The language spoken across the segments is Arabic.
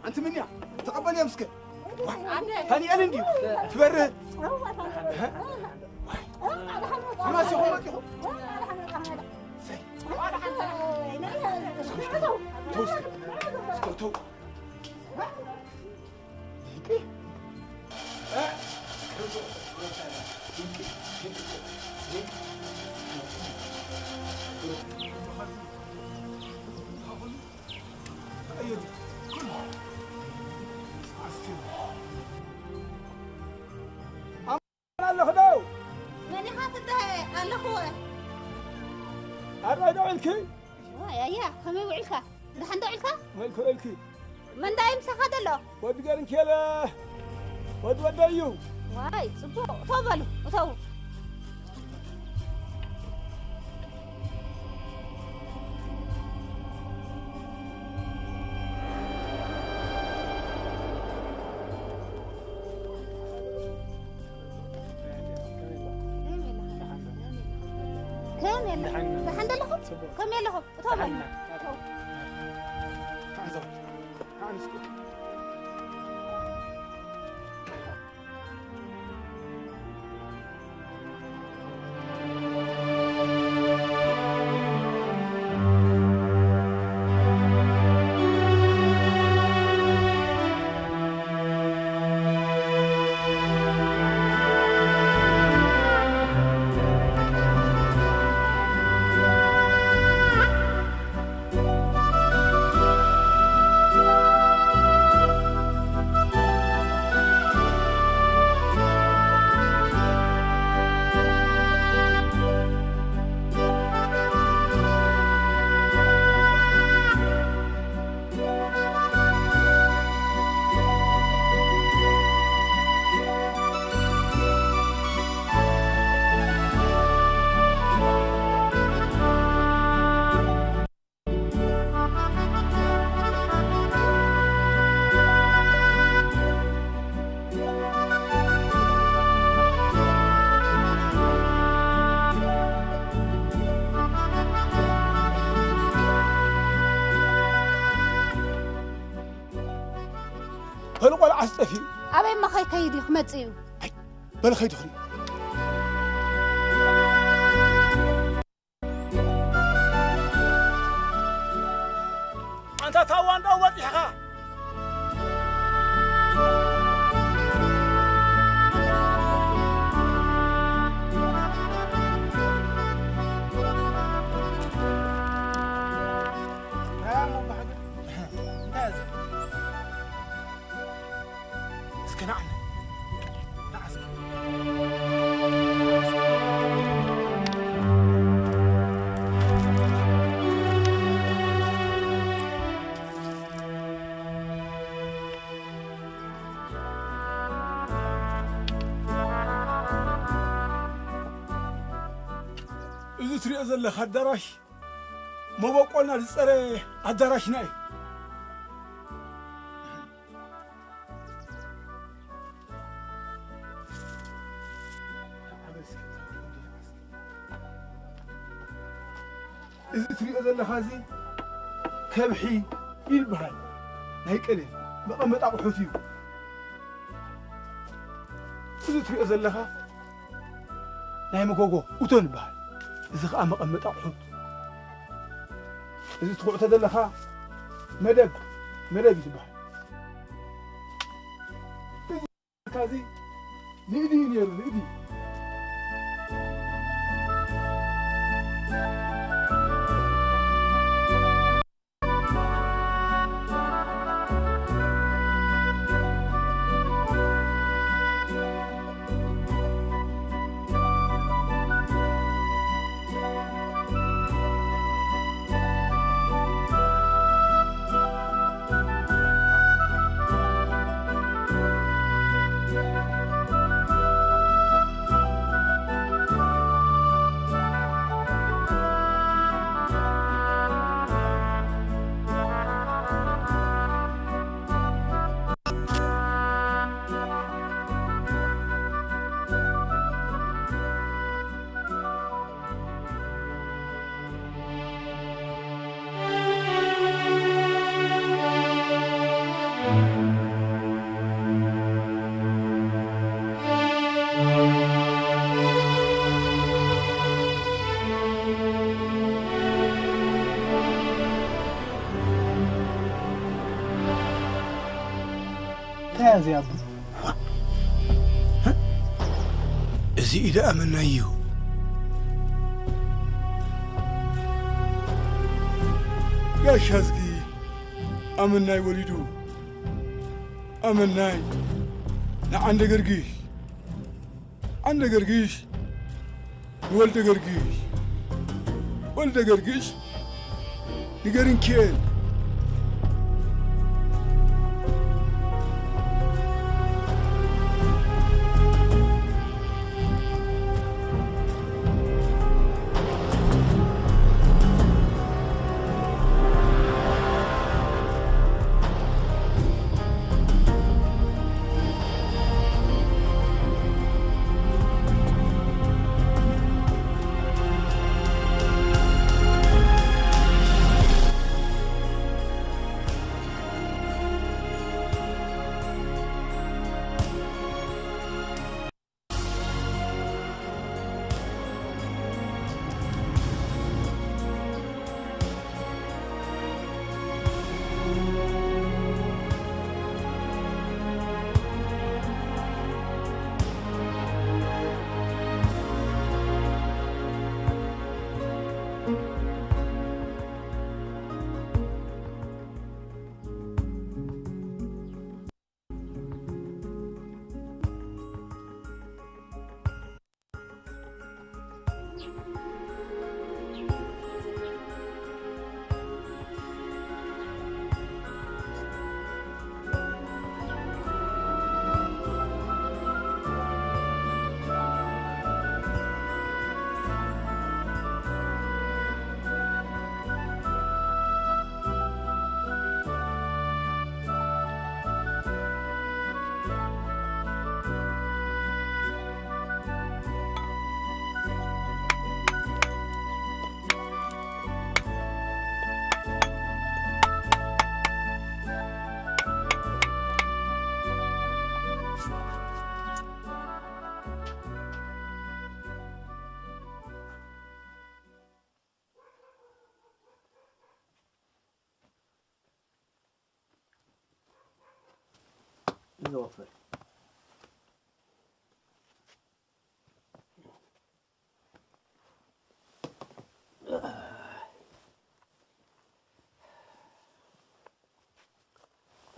أنت مني تقبل يا مسكين هني أنا ندي تبرد ما سيخو تو يا كم يوعلك دحين دوعلك ويلك من دايم سخدله ود قرن كلا ود ايو واي صبو تفضلوا وتو كم يلا دحين دلهم كم يلا تفضلوا هلو ولا عستفي أبي ما خي كيدي خمتيو بل خي تخري أنت توان دوت يا تري أزل خدراش ما بقولنا لسه أدراش ناي إذا تري أزل خازي كبحي يلبهاي هيك إلي بقى متعب حوتيو إذا تري أزل خا نايم كوكو وتون بهاي إذا خا مقمط أحد إذا تقول تدلخا مدب يتبع كازي نيدي نيدي انت زي ابو ازي اذا امنا يو يا شازقي امناي وليدو امناي لا عند قرقيش عند قرقيش ولد قرقيش ولد قرقيش نقرن كيل نوفر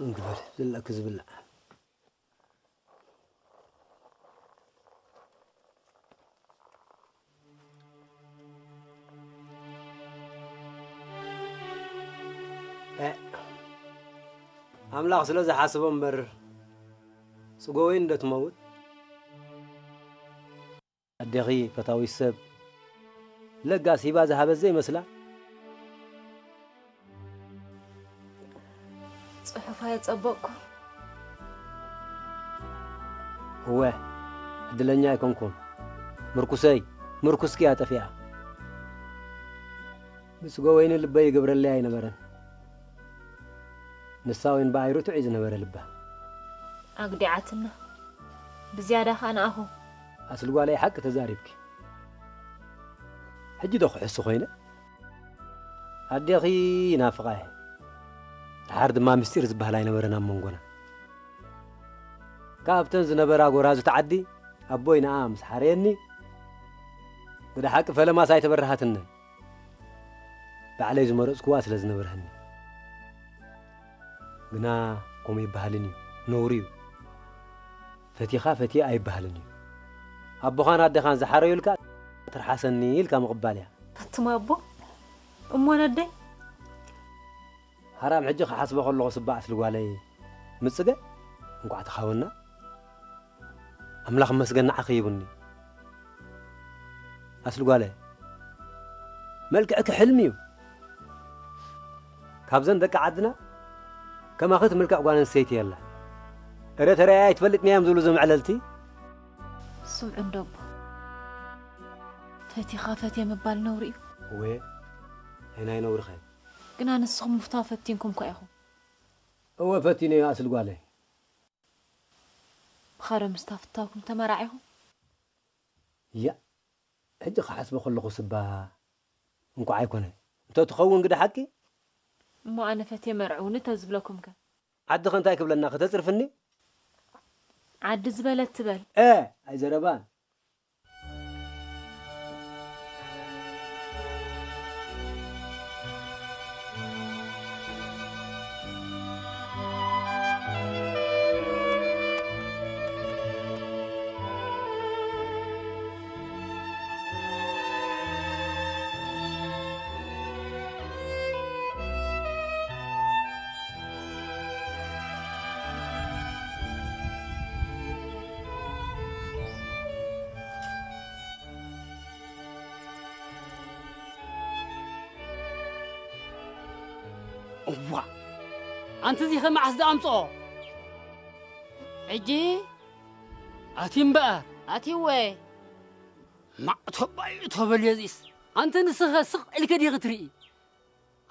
انقبل زلك زبلة أملاك سلازة حاسبهم بر سقوين ده تموت الدقيق فتاوي السب لقى سيبا ذهب زي مثلا صحف هاي تصبقكم هو الدلنيا يكونكم مركوسي مركوسكي أتفيها بس قوين اللي بي قبر اللي هاي نبرن نساوين بايرو تعيز نبر اللبه أقدعتنا بزيادة أنا أهو أسلقوا علي حق تزاربك حجي دوخ حسو خينا أديخي نافقاه عارض ما مستير زبهلاي نبرنا منقونا كابتن زنبرا غورازو تعدي أبوينا أمس حريني وده حق فلما سايت برهاتنا بعلي زمرس كواس لزنبرهن بنا قومي بهالني نوريو فتيخا فتي أي بهالني أبو خان هاد خان زحاريو لك ترحسني لك مقبالها تتما أبو أمونا دي حرام حجي حسب خلو صباع سلقوا علي مصقه انقع تخاونا أملاخ مسقنا عخيبني أسلقوا علي ملكك حلمي كابزن دك عدنا كما أخذت ملك أقوان نسيت يلا أريد رأي تفلتني يا مزولو زم عللتي سمع ندب فتي خافتي مبال نوري وي هنا ينور خير قنا نسخم مفتافتينكم كأخو هو فتيني يا أسلقوا علي بخارم مستافتاكم تمرعيهم يا حجي حسب خلقوا صبا انكو عايكونه انتو تخون قد حكي مو أنا فتي مرعوني تزبلكم كا عد خنتاي قبل أنك تصرفني عد زبلت تبل ايه اي زربان وا أنت زي خم عسد أمصو عجي أتيم بقى أتي وي ما تبل يزيس أنت نسخ سق الكدي غتري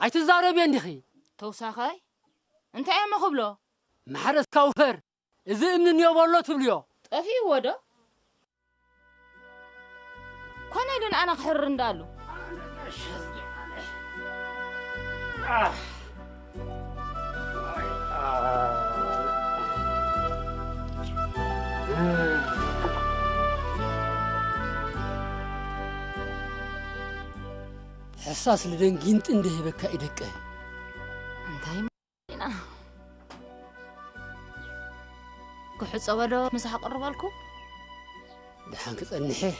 أي تزارب يندخي توساخي أنت أي ما خبلو محرس كوفر إذا من اليوم والله تبليو طفي ودا كون يدن أنا خير ندالو حساس لدن جنت انده بكا إدك أنت أنا كحس أولا مسح قرب لكم دحان كتنحي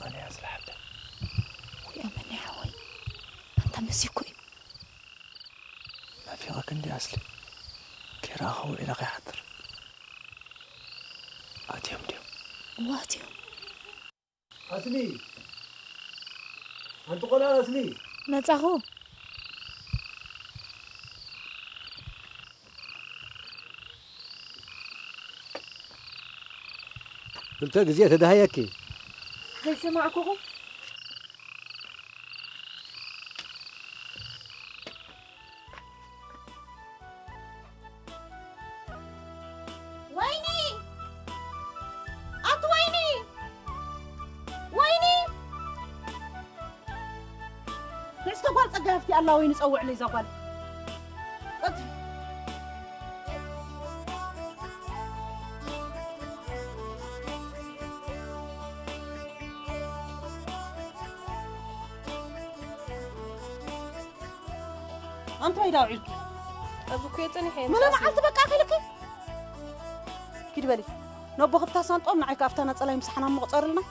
أنا أصلح له ويا من حوي أنت مسيكوي ما في غاك عندي أصلي كراهو إلى غي حضر أتيهم ديهم واتيو أصلي أنت قولها أصلي نتاخو قلت لك زيادة ده هيكي هل سمعكم ويني أطويني ويني نسكت قال صقفتي الله وين صوع لي زقال أنت ما يداوعك أبوك يتني حين ما أنا معلت بقى خيلك كده بالي نبغى خفتها سانتوم نعيك أفتنا تصلي مسحنا مقصر لنا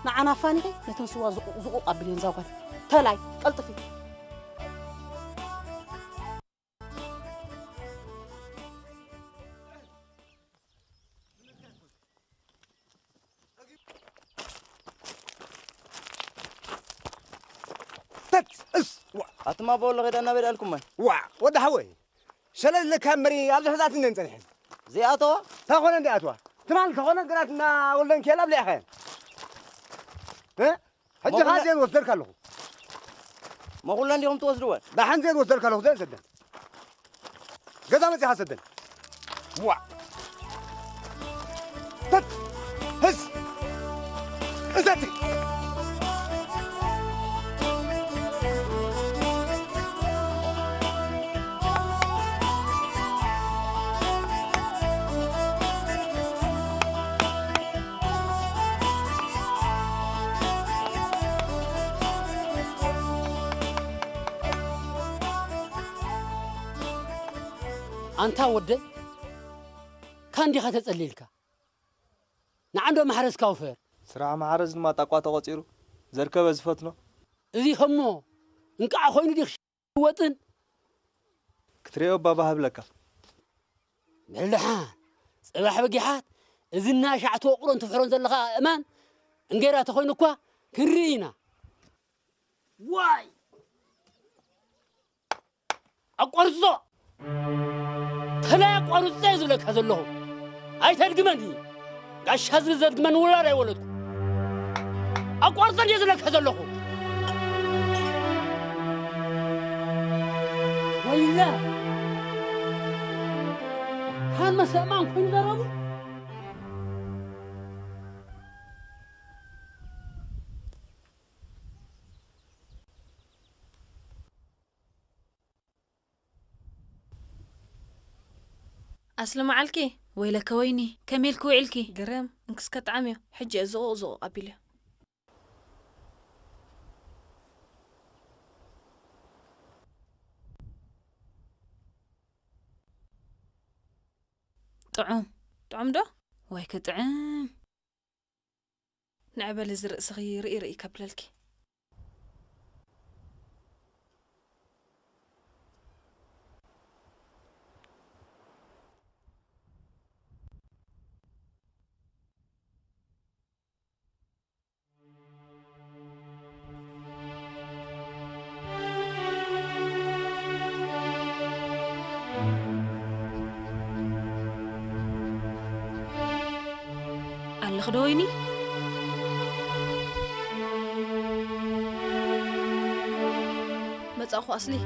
نعنا فاني نتنسوا زقوا قبلين زقال تلاي قلت فيه أتما بقول لك أنا بدي لكم وده حوي شلل لك همري على حزات ننزل زي أتوا تاخذ عندي أتوا تمام تاخذ قراتنا ولا نكلم لي أخين ها حتى هذين وصلك له ما قلنا اليوم توزروا ده حنزين وصلك له زين سدن قدام تي حسدن وا تت هس ازاتي أنت ودي كان دي خاتت الليلكا نعنده محرس كوفر سرعة معرز ما تقوى تغطيرو زركب زفتنا ذي همو إنك أخوين دي وطن كتريو بابا هبلكا باللحان صباح بقيحات إذن ناشعت وقرن تفحرون زلقا أمان إنقيرا تخوين كوا كرينا واي أقرصو تلا قارو زي زلك هذا له أي ترجمني قاش هذا زرجمن ولا رأي ولد أقوار زي زلك هذا له ويلا هان ما سأمان كل ضربه أسلم عليكي ويلا كويني كميل كويلكي قرام انكسكت عميو حجي زو قبيله طعم ده ويك طعم نعبل الزرق صغير رئي كبللكي خدويني متأخو أصلي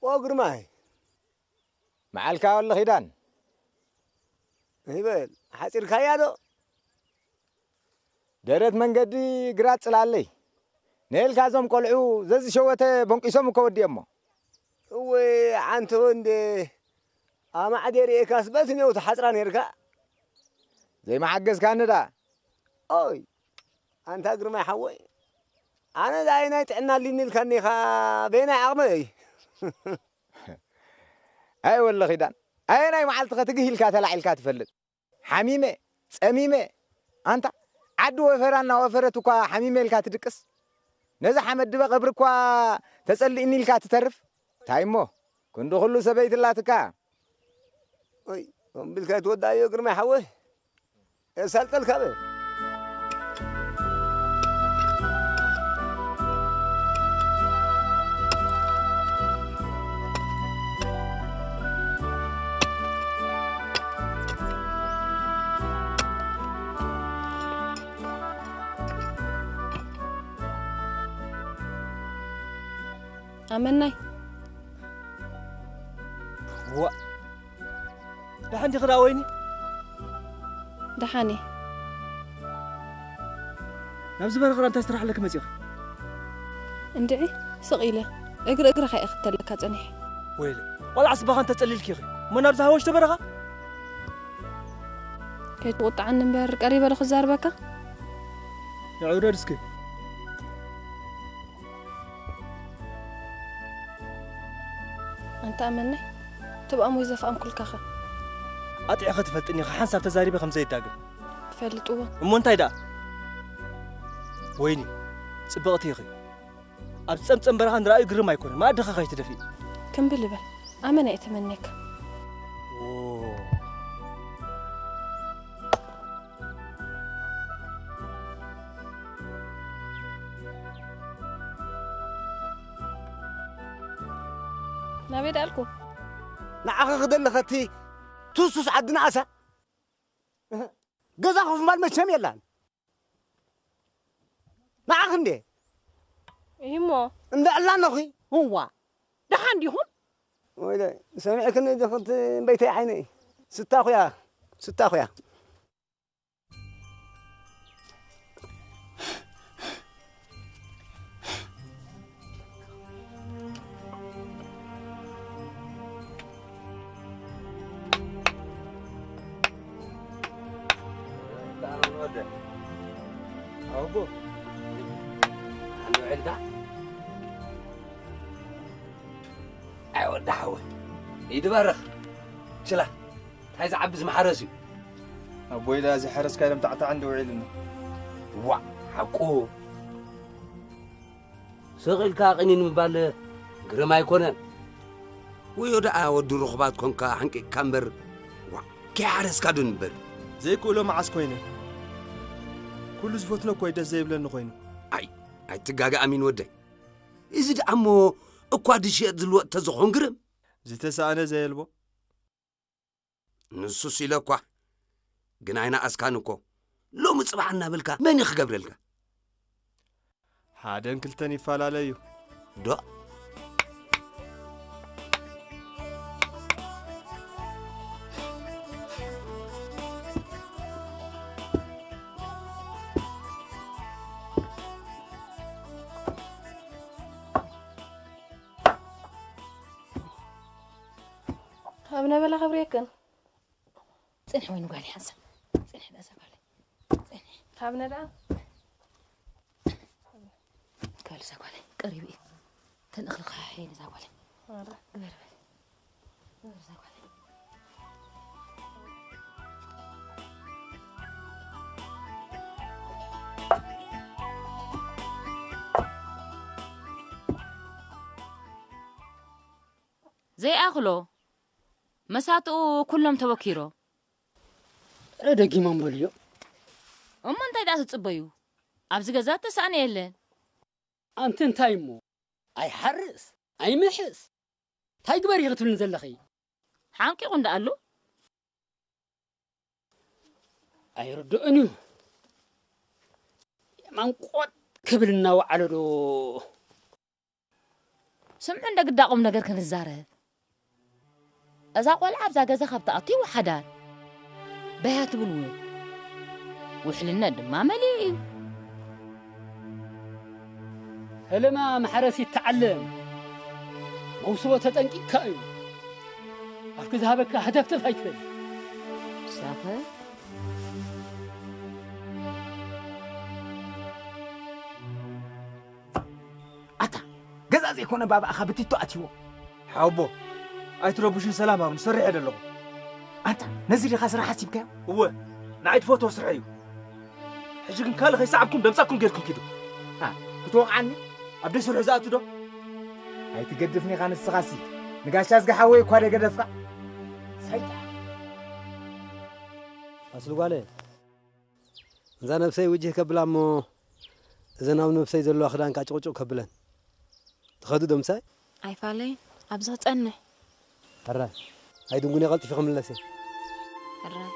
واقر معي معالك ولا خيدان هيبل حصير كيادو درت منقدي قرات صلالي نيل كازم قلعو زز شوته بنقيسم كودي امو هو عنت وند اما عديري كاسبت نيو تحصران يركا زي ما حجز كان دا اوي انت اقر ما حوي انا داينا تعنا لي نيل كاني خا بين عقمي اي والله خيدان اي ناي معلت تقهيل كاتلعل كاتفلد حميمه صميمه انت عد وفرانا وفرتك حميمه الكاتدقس نزا حمد بقبرك تصليني الكاتترف تايمو كندو كله سبيت اللاتك اي بالكات ودايو اقر ما حوي سالتل كبه أمناي هو لحني غدا ويني دحاني نبز برغر أنت استراح لك مزيغ اندعي سقيلة اقرا خي اختر لك أتنح ويلي والله عصبها أنت تسألي الكيغي ما نبزها وش تبرغها كي تقطع عن نمبر قريبة لخزار بكا يا عورة رزقي أنت أمني تبقى مويزة أم كل كخا أطيع أخذ فلتني حنسب تزاري بخمسة دقيقة فلت أوه مونتاي دا ويني صبغتي أخي أبصم برهان رأي قرر ما يكون ما أدخل خيط دفي كم باللبل أمني أتمنيك نبي دالكو نعاق خدل ختي توسوس عدنا عسى جزا خوف مال مشم يلان نعاق ندي إيمو ند الله نخي هو ده عندهم ويلي سامعك اني دخلت بيتي عيني ستة اخويا عنده عيلة أيوة دعوة يدبرخ شلا هاي عبز محرسي أبوي لازم حرس كلام تعطى عنده عيلنا وا حقو سغل كاقنين مبال قرما يكونن ويودا ودو رخبات كونكا حنكي كامبر وا كي حرس كادون بر زي كله معس كوينه كل زفوتنا كويدا زي بلن خوينه أي تجاجا أمين ودي إذا أمو أقعد شيء دلوقتي تزخون قرم زيت أنا زي البو نسوسي لكوا جناينا أسكانكو لو مصبحنا بالكا من يخجبر لك حادن كلتني فال عليو دا أبنا بلا خبريكن صنح وين قال حسن صنح لا سقال صنح أبنا دا قال سقال قريبي تنخلق حين سقال قريبي سقال زي أغلو مساتو كلهم توكيرو ردقي من بليو أما أنت إذا تتصبيو أبز جزات تسأني يلين أنت تايمو أي حرس أي محس تاي قبر يغتل نزل لخي حانكي قند قالو أي ردقنيو من قوت كبلنا وعلدو سمعن دا قداقم نقر كان الزاره أذا قول عبزا جزا خبط أطي وحدان بهات بلوه وحلنا دم مليء هلما محرسي تعلم موسوة تنقي كايو أفك ذهبك هدف تفايتل سافر أتا جزازي يكون بابا أخبتي تأتيو حبو أي تربوشين سلامة ونسرع هذا اللغة أنت نزلي خسر حاسب كام هو نعيد فوتو سرعيو حجيكم كان خي صعبكم دمساكم غيركم كده كتوقعني أبدي سرع زاتو ده هاي تقدفني خان السغاسي نقاش أزقى حوي كواري قدفك سيطة أصل قالي إذا نفسي وجه كبلا مو إذا نام نفسي زلوا أخدان كاتشوچو كبلان تخدو دمساي أي فالي أبزات أنه هراي هاي دنقوني غلطي في خمل لسي هراي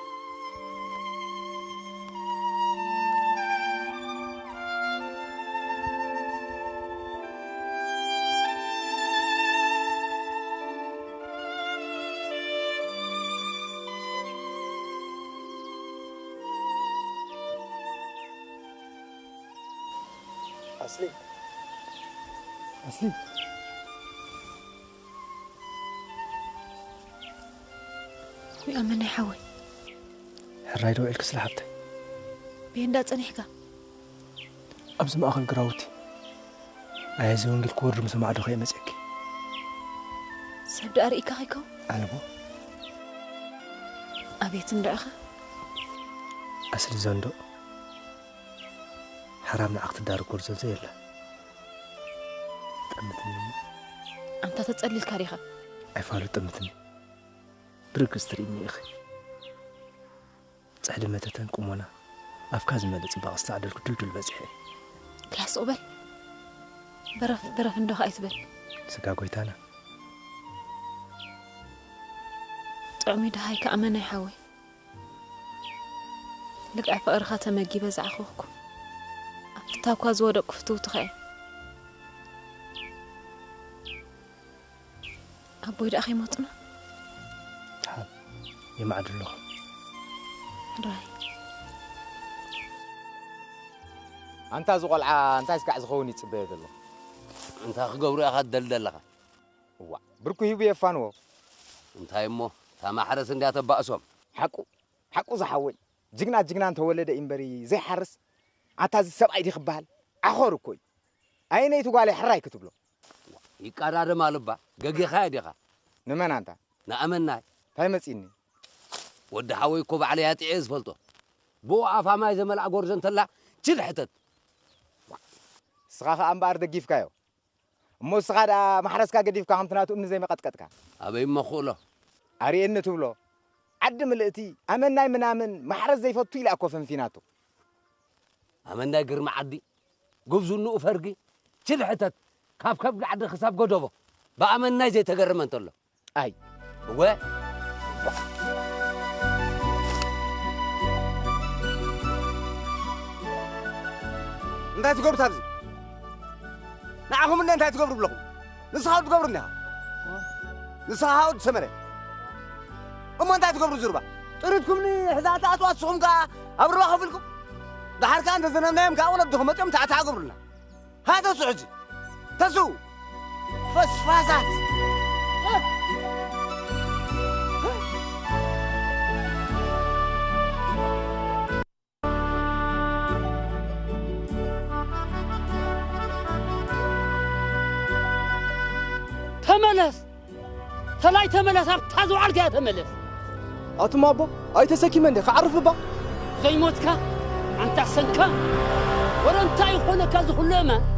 أصلي ويأمني حوي حراي دوعي الكسل حبتي بيندات أنيحكا أبز ما أخن قراوتي عايزة ونقل كور مسمع دخي مسكي سيبدأ أرئيكا خيكو أنا بو أبيت ندعخا أصلي زندو حرام نعقد الدار كور زلزي يلا تأمتني أنت تتسألي الكاريخة أفعلوا تأمتني برك استريني أخي تعلم متى تنكم وانا أفكاز مالتي بقى استعدل كدلدل بزحي كلاس أقبل برف ندوخ أيتبل سكا قويتانا طعمي دهاي كأمانة يحوي لك عفا أرخاتا مجي بزع أخوكم أفتاكوا زودك فتو تخيل أبوي دا أخي موتنا حال يمعد اللغة راي أنت زغلعة أنت اسكع زخوني تصبيه الله أنت خجوري أخذ دلدلها وا بركو يبي يفانو أنت يمو تما حرس إندي أتبأسهم حقو زحوي جigna أنت ولد إمبري زي حرس أنت زي سبعي دي خبال أخور كوي أين تقالي حراي كتب له يقرر مالبا جاجي خاديخا نمن أنت نأمنا هاي مسيني ود حوي كوب عليها تعيز فلتو بو عفا ما زمل أقورجن تلا تشيل حتت سخاخ أمبار دقيف كايو مو سخاد محرسكا قديف كا همتناتو من زي ما قد أبي مخوله أري إنه تبلو عدم الاتي أمناي منامن محرز زي فتو إلى أكو فيناتو أمناي قرم عدي قبزو النو فرقي تشيل حتت كاب قاعد خساب قدوبه بأمناي زي تقرم أنت له أي هو أنت تقبر تابزي نعهم إن أنت تقبر بلقم نصحاب تقبرنها نصحاب سمرة أما أنت تقبر زربا تريدكمني حذاء أتواصلهم كا أبروا خفلكم ده حركة أنت زمان نايم كا ولا بدهم تم تعقبرنا هذا صعجي تسو فسفازات تملس تلاي تملس تازو عليك يا تملس أتما أبو أي تسكي مني خعرف با زي موتك أنت سنكا ولا أنت يخونك كذا كلما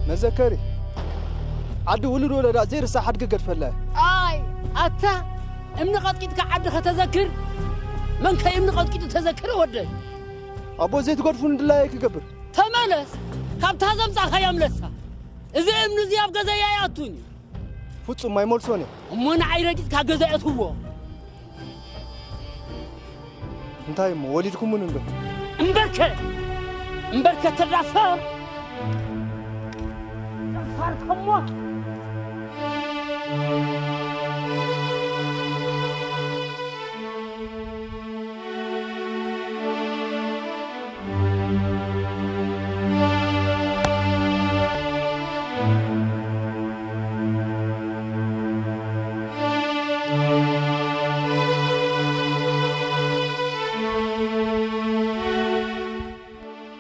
مذكري عدو ولد ولا زير الساحة قد فلا أي أتا إمن قد كنت قاعد تذكر من كي إمن قد كنت تذكر ودي أبو زيت قد فند الله يكبر تملس كم تهزم صار يملسها إذا إمن زياب جزاء يعطوني فتش ما يمول سوني من عيرجت كجزاء هو انتهي مو وليدكم من عنده مبركة الرفاه صارت هموت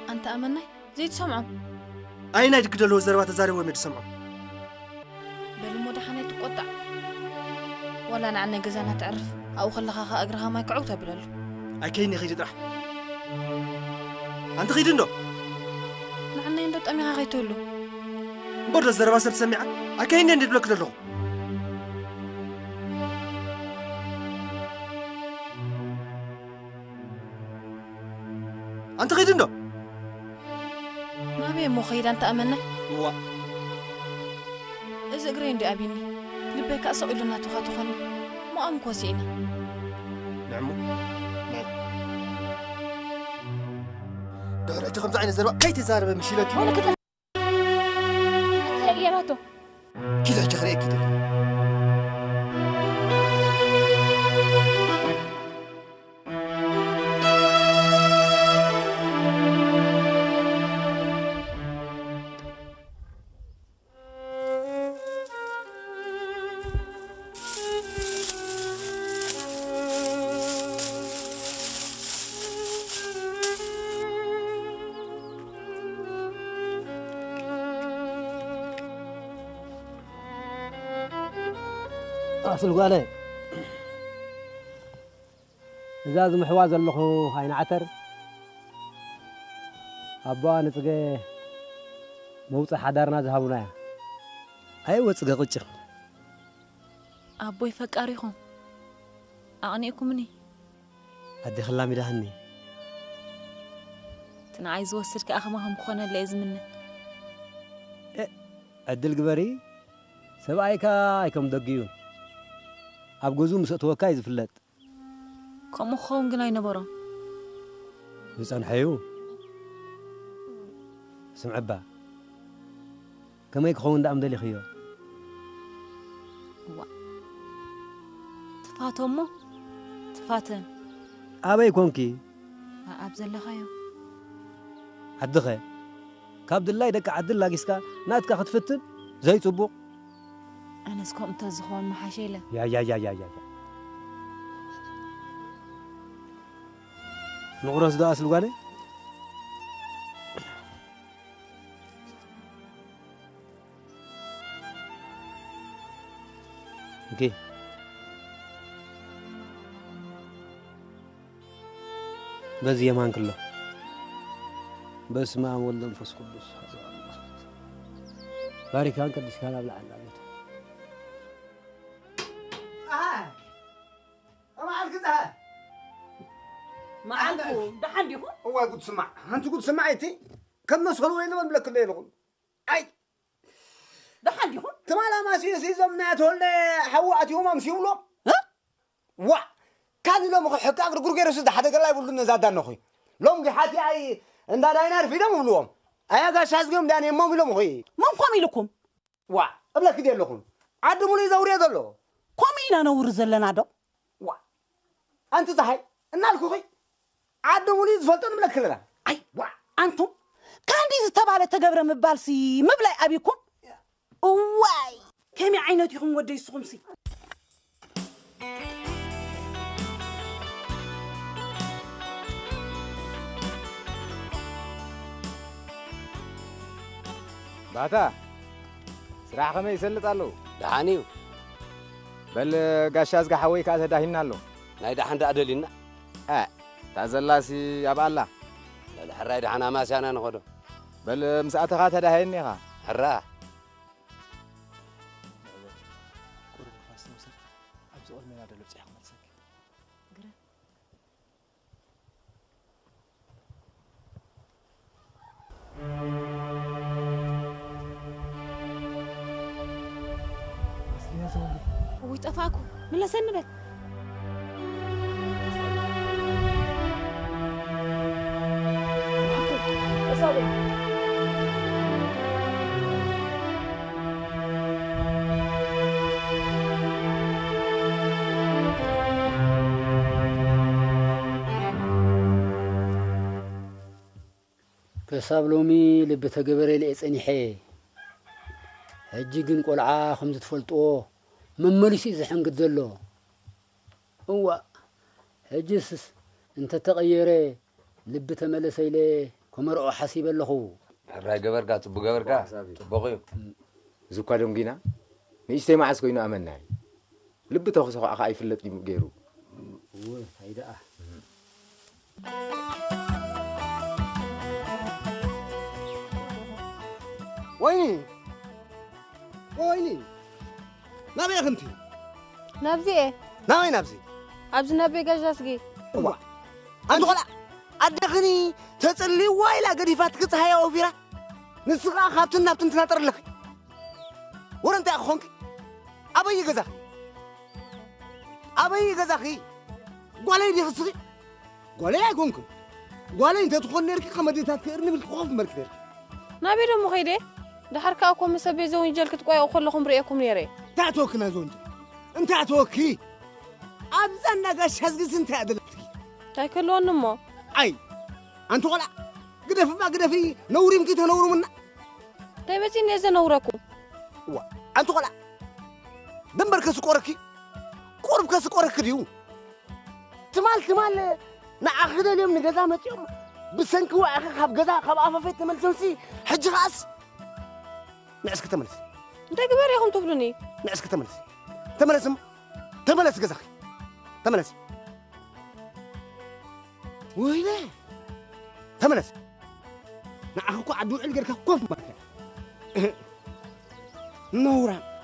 أنت أمناي زيد سمعوا أين يدك دلو زروات زاري ومد سمعوا بالمودة حني تقطع ولا أنا عني جزانة تعرف أو خلها أجرها ما يقعوتها بلالو أكيني خيجي درح أنت خيجي ندو نعني عندو تأميها غيتولو برد الزروات سب سميعة أكيني ندي بلوك دلو أنت خيجي ندو ما بي مو خير أنت أمناي هو إذا قرين دي أبيني لبيك أسأل لنا تخاطخني ما أم كوسينا نعمو نعم دور أنت خمس عين الزروات كي تزارب مشيلتي وأنا كده يا باتو كذا جخريك كذا أصل قاله إذا زم حواز اللخو هاي نعتر أبا نتجه موت حدارنا ذهبنا هاي وتجه قطر أبوي فكريهم أعنيكم مني أدي خلامي دهني أنا عايز أوصلك أخمهم خونة لازم مني أدي الجبري سبعيكا يكم دقيون أبغزو مسأتوا كايز فلت كم خون جناي نبرة إنسان حيو سمع با كم يكون دام دلي خيو تفات أمه تفاتن أبي كونكي أبزل خيو عدخه كابد الله يدك عدل الله جسكا ناتك خطفتن زي تبوق أنا سكوم تزخون محاشيله يا نغرس ده أصل قاني اوكي بزي يمان كله بس ما ولد انفس قدس بارك عنك قديش كان ابلع علامته ما عندك ما عنده ده عندي هو قد سمع انت قد سمعتي كم مسخر وين من بلك الليل يقول اي ده عندي تمالا ما سي زمنات ولا حوات يوم امشي ولو ها وا كان لهم حق اقر غرغير سد حدا قال يقول لنا زاد نخي لهم حاتي اي ان داينار في دم لهم ايا غاش حزقهم داني مو لهم خي منكم لكم وا قبل كده لكم عدموا لي زوري زلو كومينا نور زلنا دو وا انت صحي انالكو خي عدموا لي زفلتن ملكلنا اي وا انتم كان دي تبع تجبر مبالسي مبلاي ابيكم واي كم عينتكم ودي سخمسي باتا سراح خمي يسلط له دحانيو بل قاشاز قحوي كاسه داهينا له ناي دحان دادلينا تازلاسي ابا الله لا حراي دحانا ما سانا نخدو بل مساعتها تداهيني ها حرا ويطفاكو من لا سنبت كساب لومي لب تجبري لإصنيحي هجي جن قلعة خمسة تفلتو مملسي زحن قد زلو هو هجيس انت تغيري لب تملسي ليه كمرؤ حسيب له حراي جبركا تبو جبركا تبوغيو زوكا دونغينا نيشتي ما عسكوينو امنا لب توخسو اخا يفلط غيرو هيدا ويني نبي يا خنتي نبزي ناوي نبزي ابز نبي جاسجي انت قلا ادخني تصلي وايلا قديفات كصحيا وفيرا نسقا خاطنا بتنتناطر لك ورنت اخونك ابي غزاخي قولي دي خصي قولي اكونك قولي انت تكون نركي خمديتات كيرني بالخوف مركدر نبي دم خيدي دحركاكم مسبي زون جلك تقوي خلكم ريكم نيري تعتوكنا زون انت تعتوكي ابزنا غاش حزق سنت ادلتي تاي كلون مو اي انت قلا قدفي نوري مكي تنورو منا تاي بس نيز نوركم انت قلا دمبر كسقوركي قرب كسقورك ديو تمال ناخذ اليوم نغزا متيوم بسنك واخ خاب غزا خاب افافيت تملسنسي حج خاص نعسك تملس انت كبير يا تبلوني نعسك تملس غزاخي تملس ويلي تملس ناخذ عدو علقرك كوف مكه نورا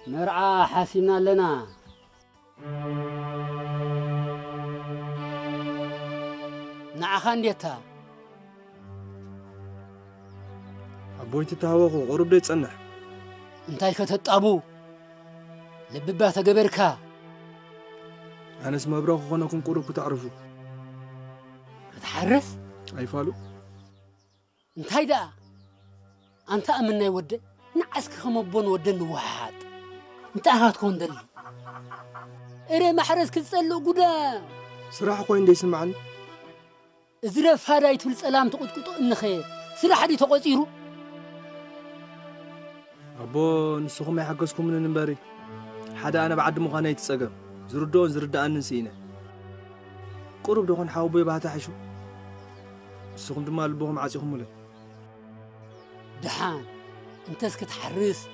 مرعى حاسبنا لنا نعخان ديتا أبويتي تهوخو قرب دي تصنح انتاي كتطابو لببا تجبركا أنا اسمه براخو خونكم قرب كتعرفوا كتحرس أي فالو انتاي دا أنت أمنا يود نعسك خمبون ودن واحد انت هاتكون دل إري محرس كتسألو قدا صراحة خوين دي سمعني إزرف هذا يتفل سلام تقطقطو إن خير سلا حدي تقصيرو أبو نسخو ما يحقسكم من النباري حدا أنا بعد مخانة يتسقم زردون زردان نسينا قرب دخون حاوبي بهتا حشو السخم دمال بهم عاسيهم ولا دحان انتس كتحرس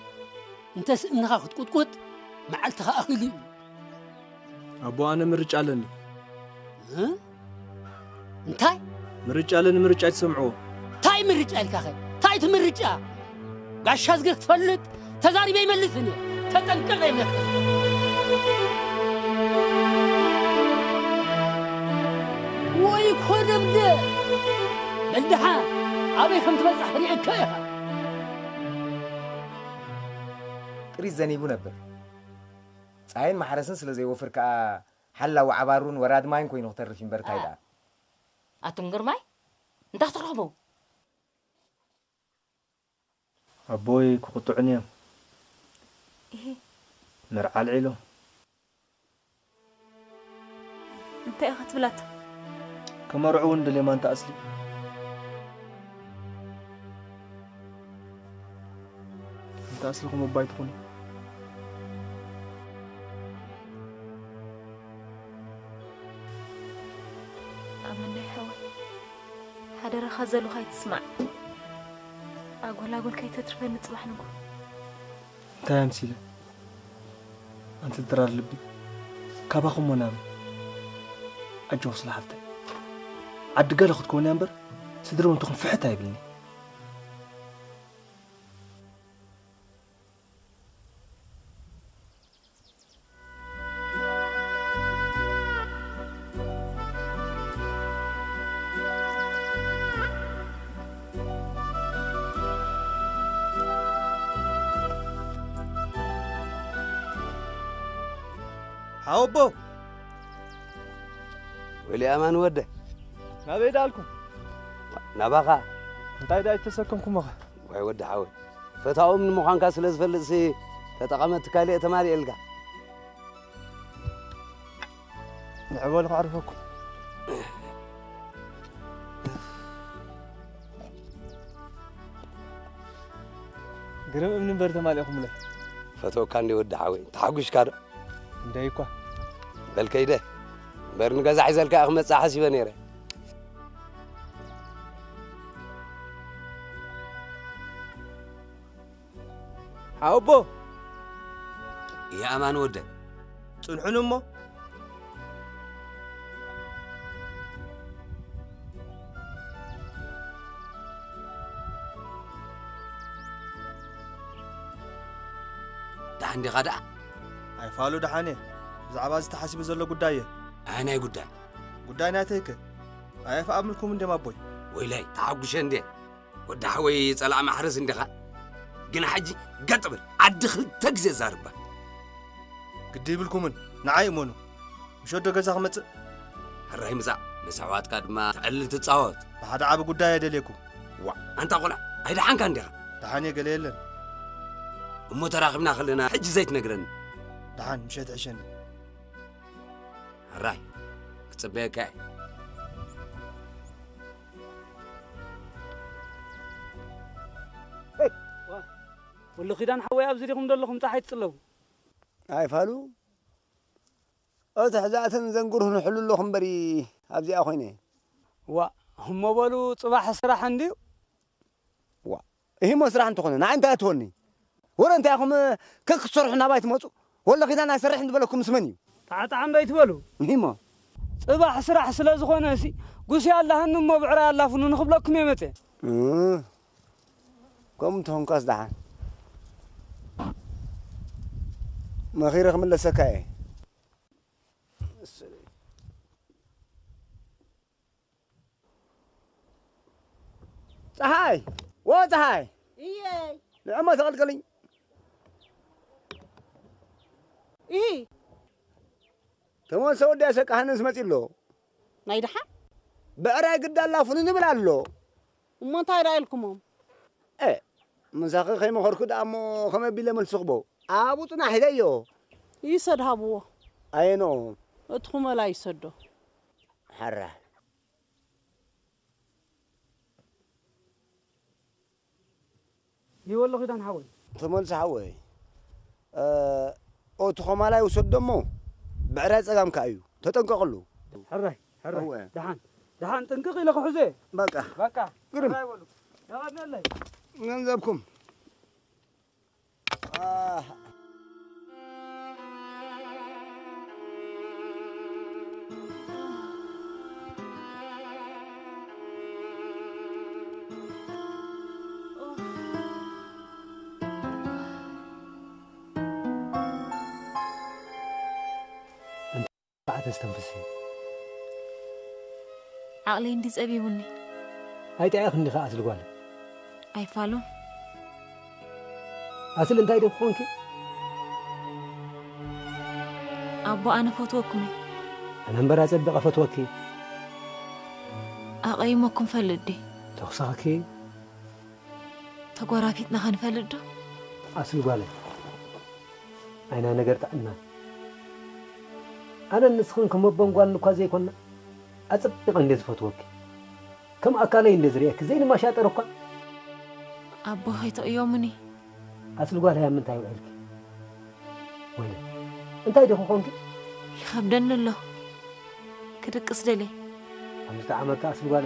انتس انها خطقطقط معلتها اخلي أبو أنا مرج علني ها انتاي مرج علني مرج عاد سمعوه تاي مرج عليك اخي تاي تمرج قاش هازقك تفلت تزاري بيملسني تتنكر يملك ويكون بده الدحان أبيكم تبصح ريعك يا قريز زنيبو نبر صاين ما حرسن سلازي وفر كا حلا وعبارون وراد ماين كوين نخترفين برتايدا أتنقر ماي انت ترحبوا أبوي كقطعني إيه مرعى العيلو انت يا أخت بلات كما رعون دلي ما انت أصلي انت أصلكم مباي تخوني أمني حوي هذا رخزلو هاي تسمع أقول كي تترفين نصبح نقول انت يا مسيلة أنت الدرار لبي كاباكم ونام أجو صلاحتي عد قال أخذ كون ينبر سدرون تكون فحتها يبلني هاوبو ولي أمان وده نابي دالكم نباخا انتاي داي تسكمكم مخا وي وده حاول فتاو من مخان كاس لازفل سي تتقامت كالي تماري إلقا نعوال أعرفكم قرم من برد مالكم له فتو كان دي وده حاول تحقش كارو دايكوا بالكيده برن غزا عزلك احمد صاحسي بنيره هاوبو يا امان وده صنعون امو ده عندي غدا هاي فالو دحاني زعبا تحاسب زلو قدايه انا قداي قداي ناتيك هاي فاملكم اندي مابوي ويلاي تعقش اندي ودا حوي صلع محرس اندخا جنا حجي قطبل عدخل تجزي زاربه قدي بالكم نعاي مونو مش ود غزا خمص الراي مزع مسعوات قدما تعلل تتصاوت بحد عاب قدايه دليكم وا انت قولا هيدا حنك اندخا دحاني قليلن امو تراقبنا خلينا حج زيت نقرن دحان مشيت عشان الراي كتصبيك والله خدان حوي أبزريكم دلكم تحت صلوا هاي فالو أتحزاتن زنقره نحلو لكم بري أبزي أخويني هم بولو صباح سرح عندي إيه مسرح أنت خلنا نعم تأتوني ولا أنت يا أخو كيف تصرحنا بايت موتو ولا خدان أسرح عند بالكم سمني تعال عم بيت بولو نيما صباح سرح سلاز خوناسي قوسي الله إنه ما بعرى الله فنون خبلكم يا متى كم تهم قصد عن ما غير من السكاي هاي وات هاي إيه لما تقلقلي إيه كمان سودي أسك هنس متيلو نايدحا بقرا قد الله فنون بلالو وما تايرا لكم إيه مساق خيمة خركود أمو خم بيلا من سقبو أبو تنا هدايو يسد هابو أينو ادخم لا يسدو حرة يي والله خدان حوي ثمن سحوي تخمالاي وسدمو بعراي صقام كايو تطنققلو حراي دحان دحان تنققي لك حزي بقى قرم يا غادنا الله ننزبكم تستنفسي عقلي اندي صبيبني هاي تعيخ اني خاص القوال اي فالو اصل انت ايدك خونكي ابو انا فتوكمي انا مبرا صدق فتوكي اقيمكم فلدي تخصاكي تغرافيتنا خنفلدو اصل قوال انا نغرت عنا أنا نسخن كم بنقول نقازي كنا أتصدق إن دزفتوك كم أكالي إن دزريك زين ما شاطرك أبو هيت يومني أصل قال هي من تايو عليك وين أنت هيدا خونك يخبدن الله كدك أصدلي أمس عملت أصل قال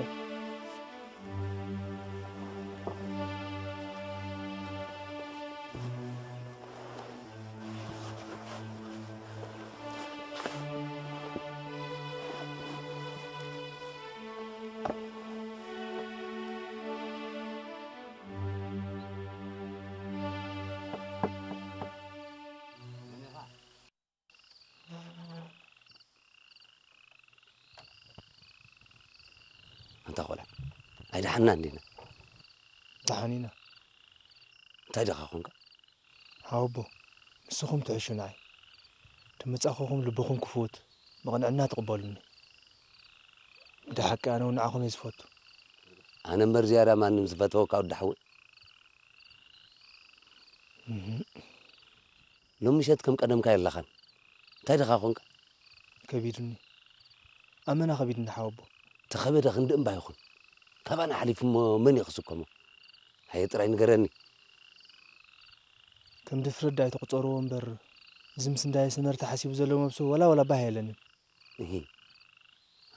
هيدا حنان لينا تحنينا تايدا خونك هاوبو مسخم تعيشوا معي تمصاخوكم لبكم كفوت مقنعنا تقبلوني ده حق انا ونعاكم يزفوت انا مرزيارا ما نمزفتوك او دحوي لو مشيت كم قدم كاي لخن تايدا خونك كبيرني امنا خبيدنا حاوبو تخبيد خندم بايخون طبعا حليف من يخصكم هي تراي نغرني كم دفرد داي تقصرو ومبر زمس نداي سمرت حسيب زلو مبسو ولا باهيلن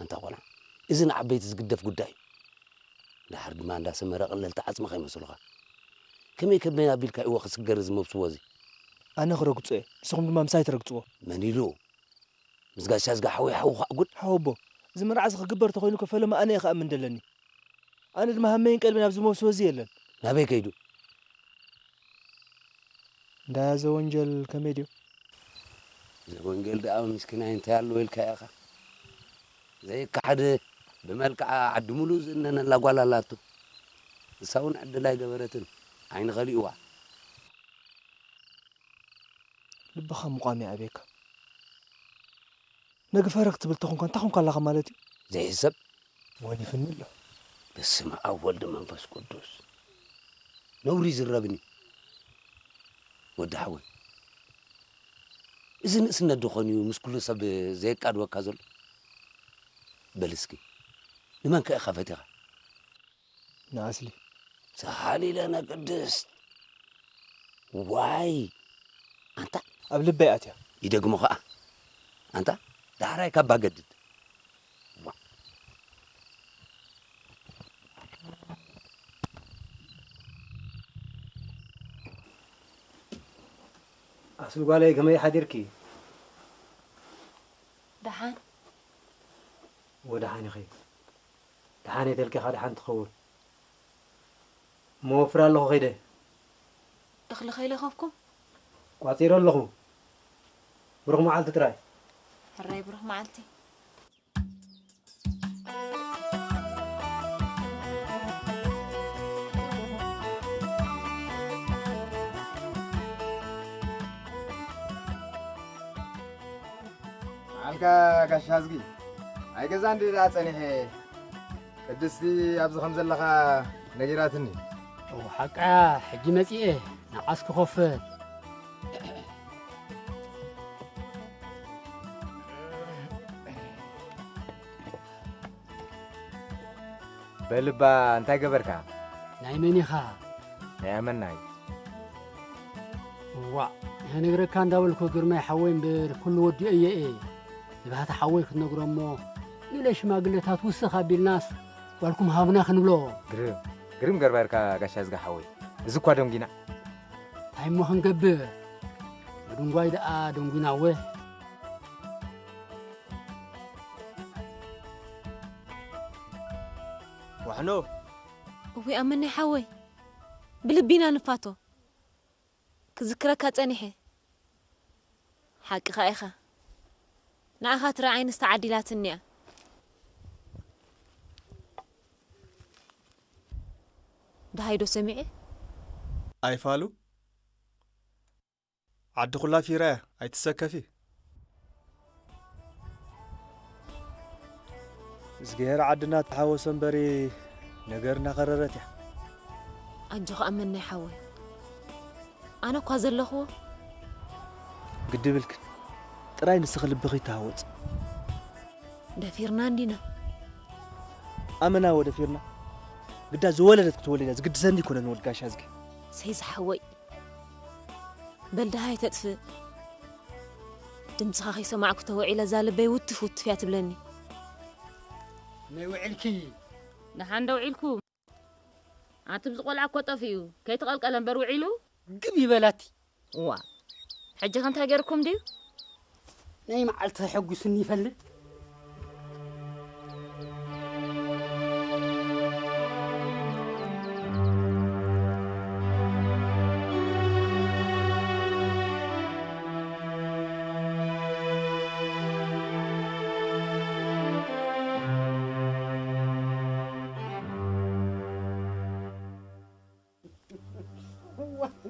انت قولا اذن عبيت زقدف قداي لحرد ما اندا سمره قلل تعصم خي مسلوخه كمي كمي ابيلكا ايوا خس غرز مبسو وزي انا خرقصه سخم ما مساي ترقصو منيلو مزغاش ازغا حوي قد حوبو زمر عز خغبر تخوينو كفلما انا يخامن دلني أنا المهمين قلبي نبز موسو زيلن نبي كيدو دا زونجل كميديو زونجل دا مسكين انت يالو الك يا اخي زي كحد بملك عد ملوز اننا لا قالالاتو ساون عد لا جبرتن عين غليوا لبخا مقامي ابيك نغفرك تبلتكم كنت تخون كلا مالتي زي حساب واني فنله بسم أول دم منفس قدوس نوري زربني ودحوي إذن اسنا دخاني ومسكول سب زي كادوا كازل بلسكي لمن كأخفتها ناسلي سهالي لنا قدس واي أنت قبل بيئتها يدق مخا أنت دحراي كبا قدد أصل قالي كم يحضركي دحان ودحان خي دحان يتلك خا دحان تخول موفر الله خيده دخل خيله خوفكم قاطير الله بروح معالتي تراي الراي بروح معالتي ጋሽ አዝጊ አይገዛ እንደ ዳጸኒህ ቅድስቲ አብዝ ከምዘለኻ ነጊራትኒ وحقا حجي مزيه نعسك خوف بلبا እንታይ ገበርካ ናይ መኒኻ ናይ ኣመናይ وا يعني غير كان داولكو غير حوين بكل ودي ايه بهات حوي كنغرو مو ليش ما قلتات وسخ بالناس والكم هابنا خنبلو قريم غرباركا غاشاز غحوي زكوا دونغينا تاي مو هنغب دونغواي دا دونغينا وي وحنو وي امني حوي بلبينا نفاتو كذكرك اصنيحه حق خايخه نعها ترى عين استعديلات النية ده هيدو سمعي أي فالو عد خلا في راه أي تسكفي زغير عدنا تحاوسن بري نغرنا قررت أنجخ أمني حوي أنا كوازل لخو قدبلك تراي نسخل بغي تهوت دفيرنا عندنا أمنا ودفيرنا قد زولدت تولد قد زني كنا نولد قاشازك سيز حوي بل ده هاي تدفئ دمت خاخي سمعك توعي لزال بي وتفوت فيها تبلني نوعلكي نحن دوعيلكم عتبز قلعك وطفيو كي تقلق الانبر وعيلو قبي بلاتي وا حجة كنت هاجركم ديو ناي معلتها حق سني فلت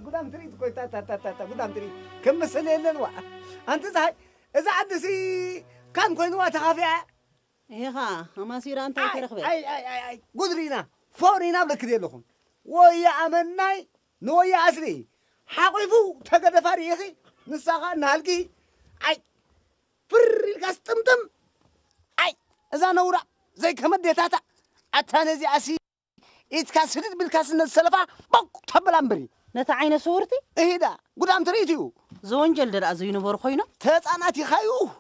قدام تريد كوي تا قدام تريد كم مسألة لنا أنت صحيح إذا عدسي كان كوي نوا تخافي إيه أما سير أنت ترخبي أي قدرينا فورينا بلكدي لهم ويا أمناي نويا أسري حقيفو تقدر فاريخي نساقا نالكي أي فرر كاستمتم أي إذا نورا زي كمد ديتاتا أتانزي أسي إتكاسرت بالكاس السلفة بق تبلامبري نتا عين صورتي إيه دا قدام تريتيو زونجل در أزينو برخوينا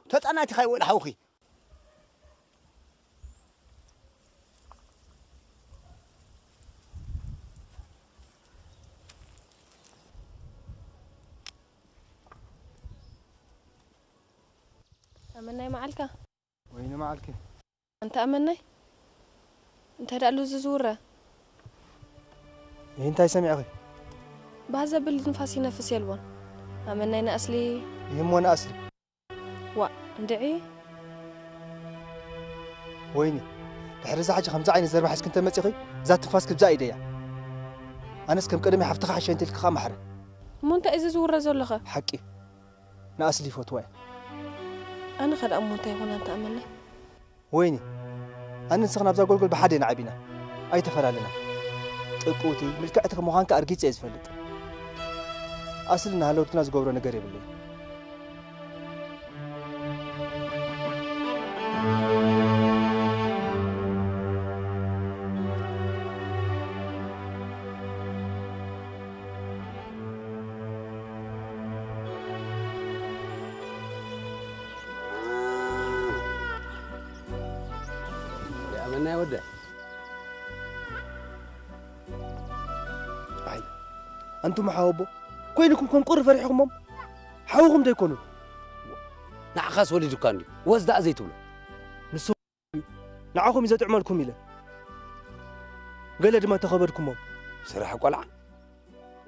تتعناتي خايو الحوخي أمناي معلكة وين معلكة أنت أمناي أنت هذا له زورة انت سامع اخي بعزة بالنفاس ينفس يلون أمناي أنا أصلي يهم وانا اصلي ندعي ويني تحرز حاجه 5 عين زربح اسكن تمصي اخي ذات تنفاس كبزا ايديا انا اسكم قدمي حفتخ عشان تلك خمحره مو انت اذا زوره زلخه حقي انا اصلي فوتواي انا خد امونت يكون انت امني ويني انا نسخنا بزا قلقل بحدنا عبينا اي تفلالنا ጥቁቲ ምልክዕትከ ምዃንካ ኣርጊፀ እየ ዝፈልጥ ኣስሊ ንሃለውትና ዝገብሮ ነገር የብለይ يأمنا يودع أنتم حاوبو كوينكم كون قر فريحكم حاوهم دا يكونوا نعخاس ولي دكاندي وزدا زيتولا نسو نعاكم إذا تعملكم إلى قال دما تخبركم سرح قلعة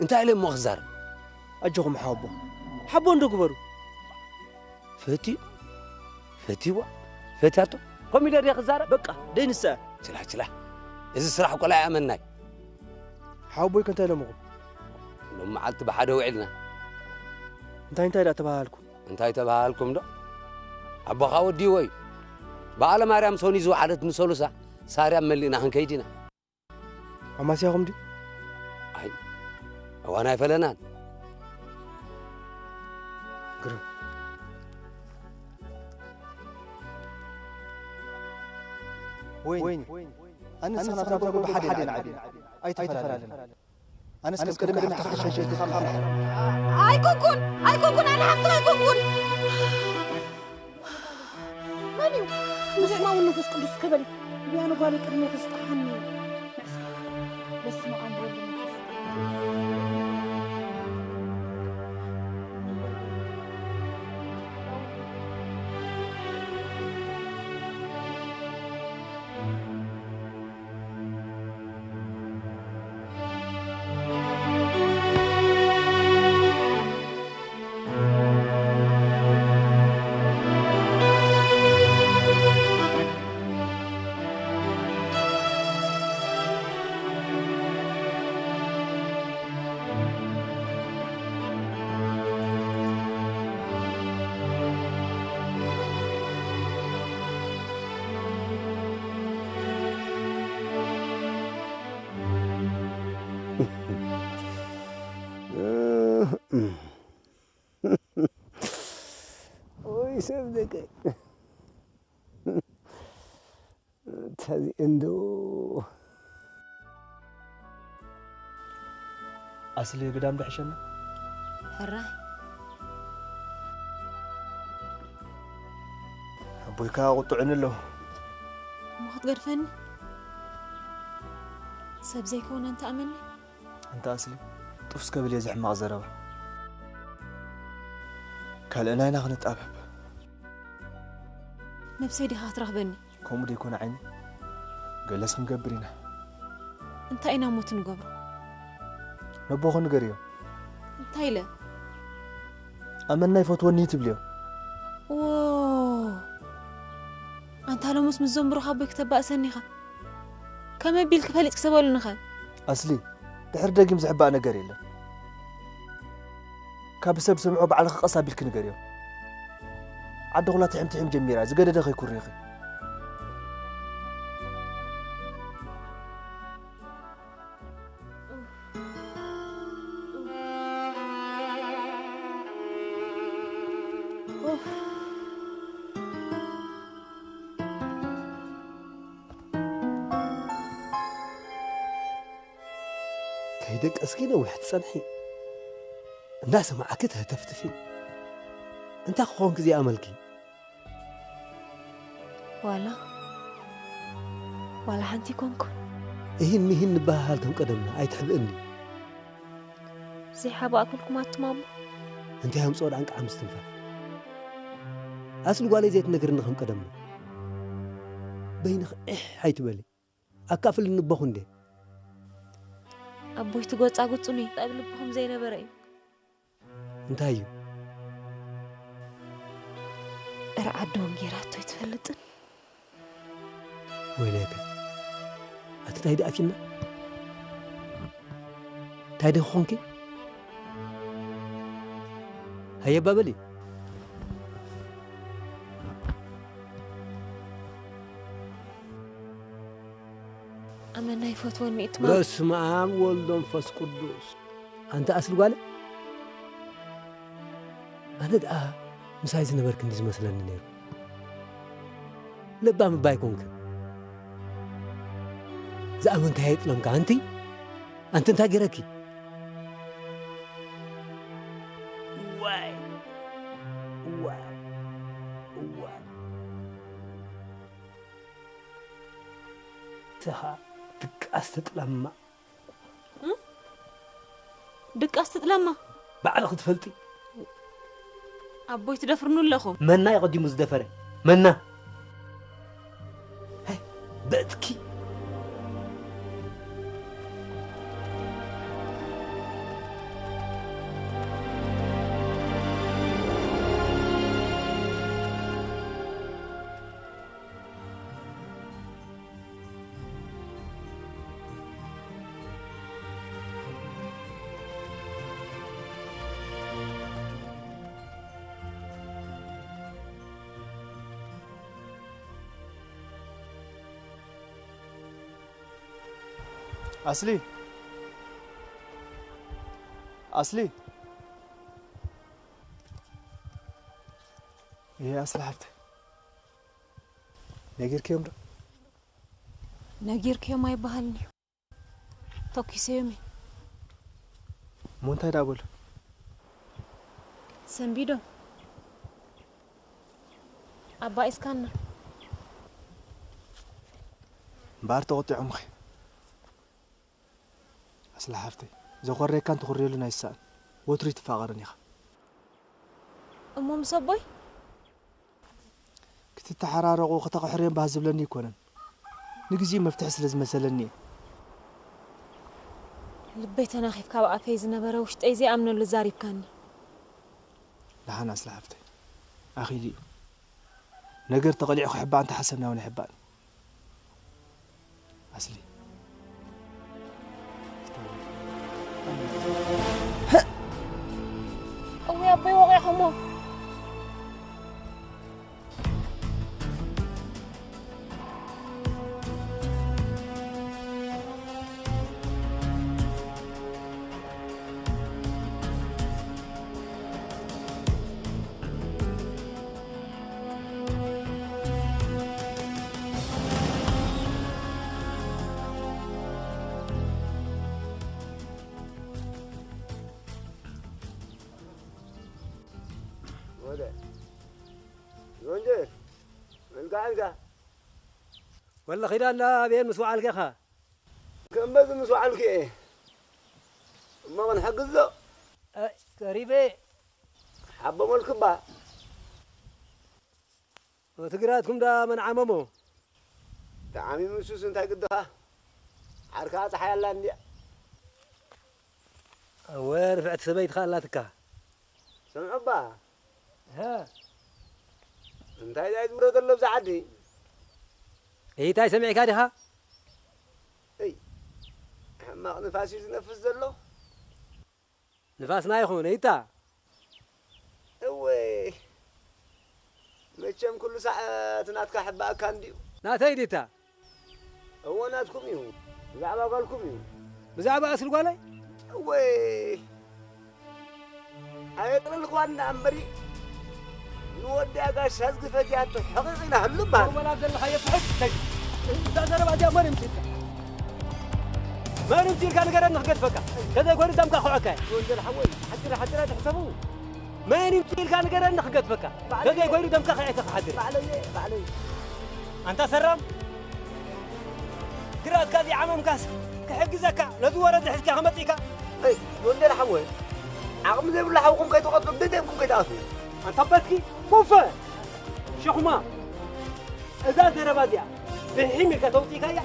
انت علي مخزر أجوكم حاوبو حبوا ندو كبروا فتي فتاتو قوم يدير يا خزارة بقى دين الساعة سلاح إذا سرح قلعة أمناي حاوبو كنت لمغم لما عدت بحدا وعلنا انت لا تبهالكم انت تبهالكم ده أبا خاود دي وي بعلى مريم سوني زو عدت مسولسة ساري ملينا هنكيدنا أما سياهم دي أي وانا فلنان قرب وين أنا سنة بحدا عبين أي تفلالنا أنا سكب قدمي أفتح الشاشة دي خام أي كوكون أنا حفظ أي كوكون مانيو نسمع ونفس قدس كبري بيانو بالي كرمي تستحني بس ما عندي سبدك تهذي اندو أصلي قدام بحشنا حراي أبويكا قطعني له ما تقرفني سب زي كون أنت أمني أنت أصلي طفس قبل يزح مع زرابة قال أنا هنا نتقابل نفسي دي هترغبني كم دي يكون عيني جلس مقبرينا انت اين موت نقبر نبوخ نقريو انت ايله أمنا يفوتوني تبليو اوه انت لو مس مزمبرو حبك تبقى سنيخه كما بيلك فليت كسبوا لنا أصلي دحر دقيم زعبا نقري له كابسب سمعوا بعلى قصا بيلك نقريو عاد غلا تحم جميرة زقد دخي كوريخي كيدك أسكينة وحد صنحي الناس معكتها تفتفي انت اخوانك زي املكي ولا حنتي كونكو مهن بهالكم قدمنا اي تحبئني زي حابة اكلكم اتمامو انت هم صور عنك عم استنفاف اصل قالي زيت نقر نخم قدمنا بينخ حي تبلي اكافل النبخون دي ابوي تقوص اقوصني قبلبكم زي نبرئ انت هيو رعدهم جيراتو يتفلطن ويلك أتتايد أكينا تايد خونكي هيا بابلي أما يفوتوني إتمام بسم عام ولدهم فس قدوس أنت أصل قال أنا دقا مسايز نبرك ندز مثلا نيرو لبا مبايكونك زأمنك هيت لمك أنت انت غيركي واي تها دك أستلما بعد أخذ فلتي أبوي تدفرنوا لكم منا يقدي مزدفرة منا هاي بتكي أصلي يا أصل حبت نجير كيوم ده نجير كيوم ما يبهلني توكي سيومي مونتاي دابل سنبيدو أبا إسكان بار تقطع مخي أصل حفتي زغري كان تخري لنا يسال وتريد فاغرني أمو مصبوي كنت تحرارق وخطق حرين بهزبلني كونن نجزي مفتح سلز مسلني لبيت أنا خيف كابا فايز نبرة وشت أيزي أمنو لزاري بكاني لحنا أصل حفتي أخي لي نقر تقلع حبان تحسبنا ونحبان أصلي أو يا أبي وقع حمو والله خيران لا بين مسوع الكخا كم بس مسوع الكي ما من حق الزو قريبة حبة ملكبة وتقراتكم دا من عممو تعامي مسوس انت قدها حركات حيالا ندي وين رفعت سبيت خالاتك سمع با ها انت جاي مرود اللبس عادي هي تاي سمعك هذه اي ما نفاسي يتنفس له نفاسنا يخون هيتا اوي مچم كل ساعه تناتك حبا كانديو ناتاي ديتا هو ناتكم يو زعبا قالكم يو بزعبا اسل قالي اوي ايطل القوان امري نودي اغاش حزق فجات حقيقنا هلبا ولا عبد الله خيف حق تقدر بعد ما نمسك ما نمسك كان قرن نخقد فكا كذا يقول دمك خوعك وندر حوي حتى تحسبوه ما نمسك كان قرن نخقد فكا كذا يقول دمك خوعك حدر بعلي انت سرم قرات كذي عمم كاس كحجزك لذو ورد حزك خمطيك اي وندر حوي عقم زي بالله حوكم كي تقطب بدمكم كي تاسو انت بتكي كوفه شخما اذا درباديا بحيمك توتيك يا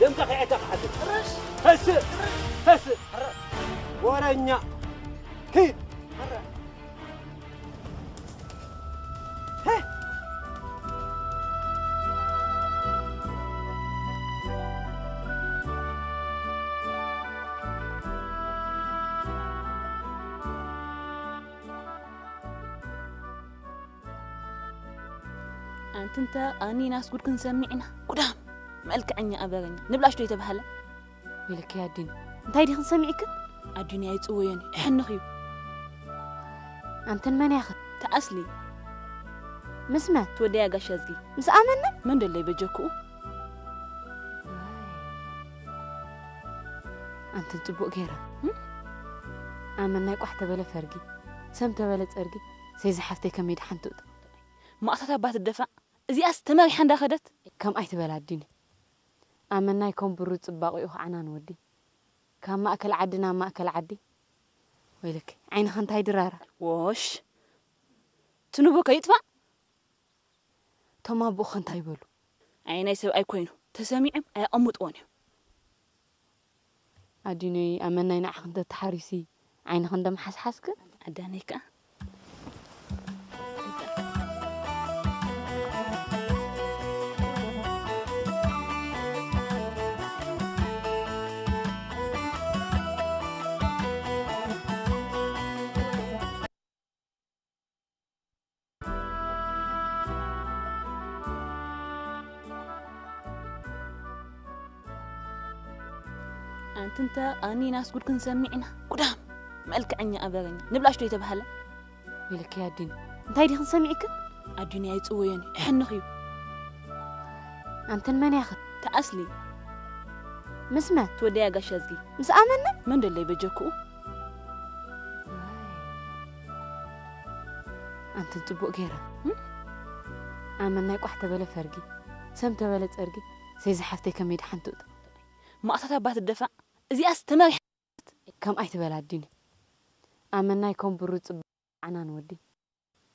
دمك خيعتك حدد هس ورنيا كيد أنت أني ناس قد كن سمعنا قدام مالك عني أبغاني نبلاش توي تبهلا ولك يا دين انت هيدي خنسمعك الدنيا يتسويني إحنا خيو أنت من ياخذ تأصلي مسمع تودي يا قشازقي مس آمنا من دلي بجكو أنت تبوق غيرها آمنا يقو حتى بلا فرقي سمت بلا ترقي سيزي حفتي كم يدحن تقطع ما أتتبات الدفع زي أستمر حين خدت كم أيت بلا الدين آمنا يكون برود صباقي أخ عنان ودي كم ما أكل عدنا ما أكل عدي ويلك عين خنتاي درارة وش تنبوك يدفع تما بو خنتاي بولو عيني سب أي كوينو تسميعم أي أموت أونيو أديني آمنا ينع خنت تحريسي عين خنت محسحسك أدانيك أنت أني ناس قد كن سمعنا قدام مالك عني أبغاني نبلاش توي تبهلا ولك يا دين انت هيدي خنسمعك الدنيا يتسويني إحنا خيو أنت من ياخذ تأصلي مسمع تودي يا قشازقي مس آمنا من دلي بجكو أنت تبوق غيرها آمنا يقوح تبلا فرقي سم تبلا ترقي سيز حفتي كم يدحن تقطع ما أتتبعت الدفع زي أستمر كم أي تبلا الدنيا آمنا يكون بروت عنا نودي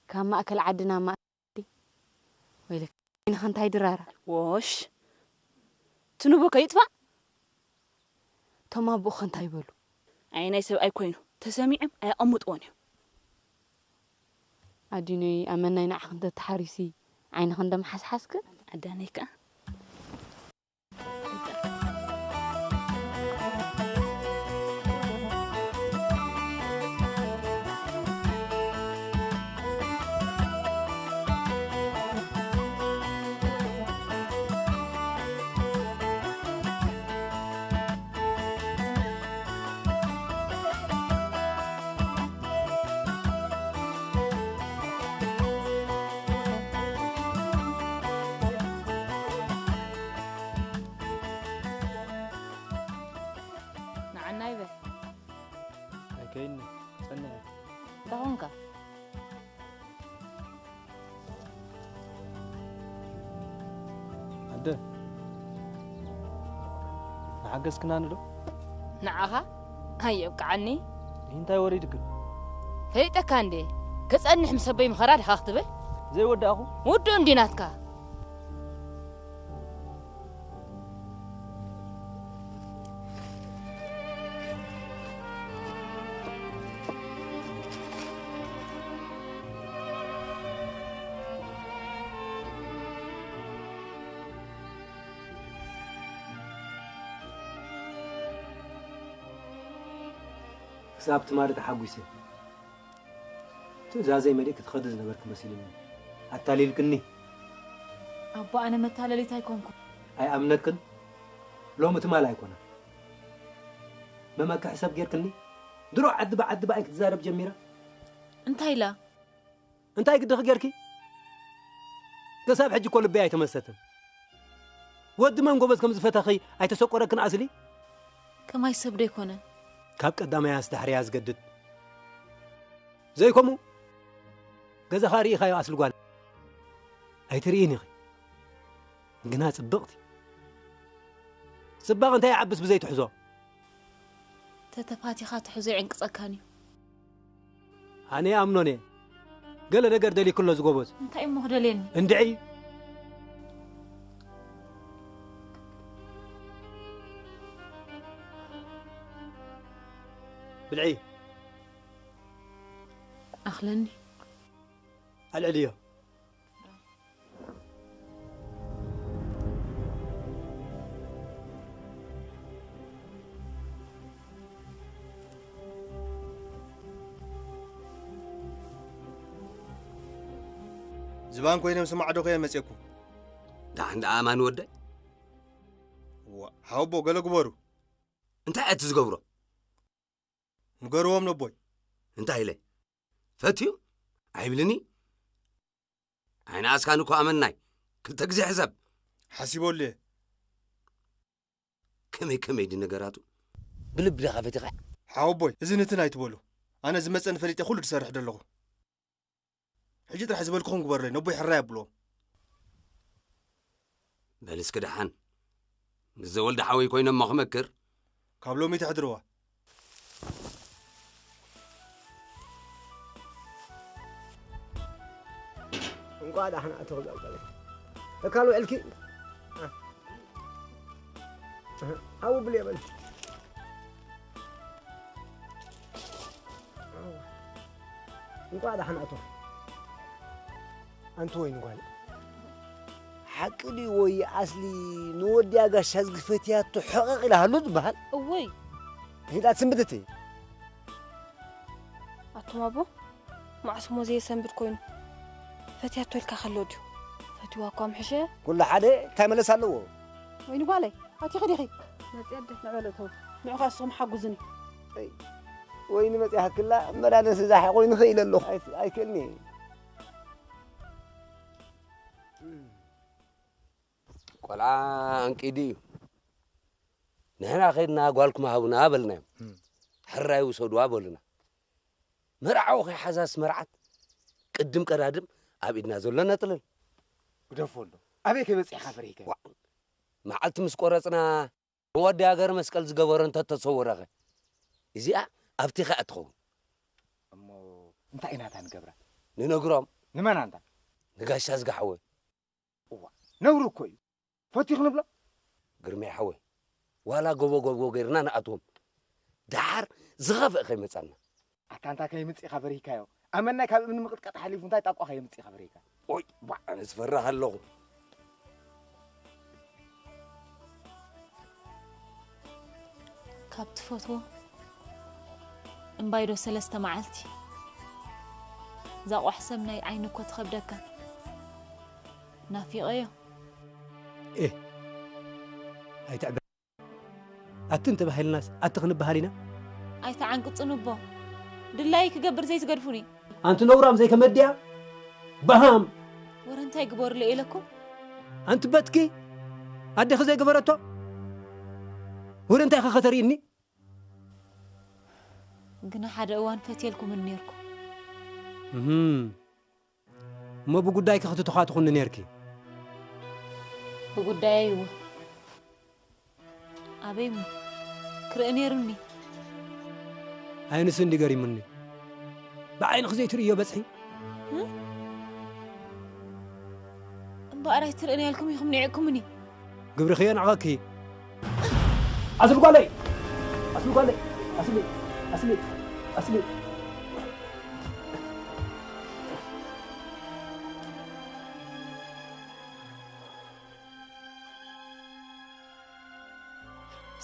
كم ما أكل عدنا ما أكل ويلك إن خنت هاي درارة وش تنوبك يدفع تما بو خنت هاي بلو عيني يسوي أي كوينو تسميعم أي أموت أوني أديني أمنا ينع خنت تحريسي عين خنت محس حسك أدانيك كأني استنى دهونك عده نحجزك نانلو نعها هيا بقعني انت وريدك هيتك عندي كتصنح مسبي مخراد خاختبل زي ود اخو ودو انديناتك سابت مالك حقوسه تزازي ملك تخدز نبرك مسيلني التاليل كني أبا أنا متالي تايكونكم اي امنكن لو متمال ايكونا مما كحساب غير كني درو عد بعد تزارب جميره انتي لا انتي قد غيركي كساب حجي كل بياي تمسته ود من غوبس كم زفتخي اي تسقركن اصلي كما يسبدي كونه كاب قدام يا استحري يازقدد زيكمو غزا خاري خايو اصل قال اي تريني قنا صبقتي صباغ انت يعبس بزيت حزو تتفاتي خات حزي عنق صكاني انا امنوني قال نقر دلي كله زغوبس انت اي مهدلين اندعي بالعي أخلني العليا زبان كوينم سمع دوخ يمسيكو دا عند امان ودي حوبو قالوا قبرو انت اتزغبرو نقروهم نبوي انت هيلي فتيو عيبلني انا اسكانكو امناي كنت غزي حساب حسيبوا لي كمي دي نغراتو بلب دغه فتيخ حوبوي اذنتنا يتبولو انا زمصن فريطه كل تسرح دلغو حجي طرح زبلكم قبر لي نبوي حراي بلو بلس كدحان زولد حوي كوينم مخمكر كابلو مي تحضروا انقعد احنا اتوقع قال قالوا علكي او بلي بل انقعد احنا اتوقع انت وين قال حقلي وي اصلي نودي اغاش حزقفتيا تحقق لها لود بحال اوي هيدا تسمبتتي اتوابو مع اسمو زي سنبت كوين فتياتو لك خلوديو فتوا كوم حشه كل حدا تملس علو وين بالي هاتي خدي نتيد نعملته نعخا صوم حقزني اي وين متي حكلا مرانس زاح وين خيل اللخ اي كلني قلع انقدي نحنا خيدنا قالكم هاونا بلنا حراي وسودوا بلنا مرعو خي حزاس مرعت ቅድም ቀዳድም ኣብ ኢድና ዘሎ ነጥልል ግደፈሎ ኣበይ ከበፂሕካ ፍሪከ መዓልቲ ምስ ቆረፅና ወዲ ሃገር መስቀል ዝገበሮ እንተተሰወረኸ እዚኣ ኣብቲ ኸ እትኸውን እሞ እንታይ ኢና ንገብራ ንነግሮም ንመን አንታ ንጋሻ ዝጋሕወ ነብሩ እኮ እዩ ፈቲኽ ንብሎ ግርማይ ሓወይ ዋላ ጎቦ ጎቦ ገይርና ንኣትዎም ዳሓር ዝኸፍእ ከይመፃና ኣታንታ ከይምፅኢኻ በሪካዮ ኣመናይ ካብ እምኒ ምቕጥቀጥ ሓሊፉ እንታይ ጣቋ ከይምፅኢኻ በሪካ ኦይ ኣነ ዝፈራህ ኣለኹ ካብ ትፈትዎ እምባይዶ 3 መዓልቲ ዛቆሕ ሰብ ናይ ዓይኒ እኮ ትኸብደካ ናፊቐዮ ኣይትዕበ ኣትን ተባሂልናስ ኣትኽንበሃሊና ኣይተዓንቅፅን እቦ ድላይ ክገብር ዘይትገድፉኒ ኣንቱ ነውራም ዘይከመድያ በሃም ወረ እንታይ ግበርሉ ኢለኩም ኣንቱ በትኪ ኣዴኸ ዘይገበረቶ ወረ እንታይ ኸኸተሪእኒ ግና ሓደ እዋን ፈትየልኩም ነርኩ እሞ ብጉዳይ ክኽትተኻ ትኹኒ ነርኪ ብጉዳይ እዩ ኣበይሙ ክርኢ ነይሩኒ ዓይንስ እንዲ ገሪሙኒ ብዓይንኽ ዘይትርእዮ በፅሒ እምበኣራይ ትርእኒ ያልኩም ኢኹም ኒዕኩምኒ ግብሪ ኽዮ ንዕቐኪ ኣስል ጓለይ ኣስል ጓለይ ኣስሊ ኣስሊ ኣስሊ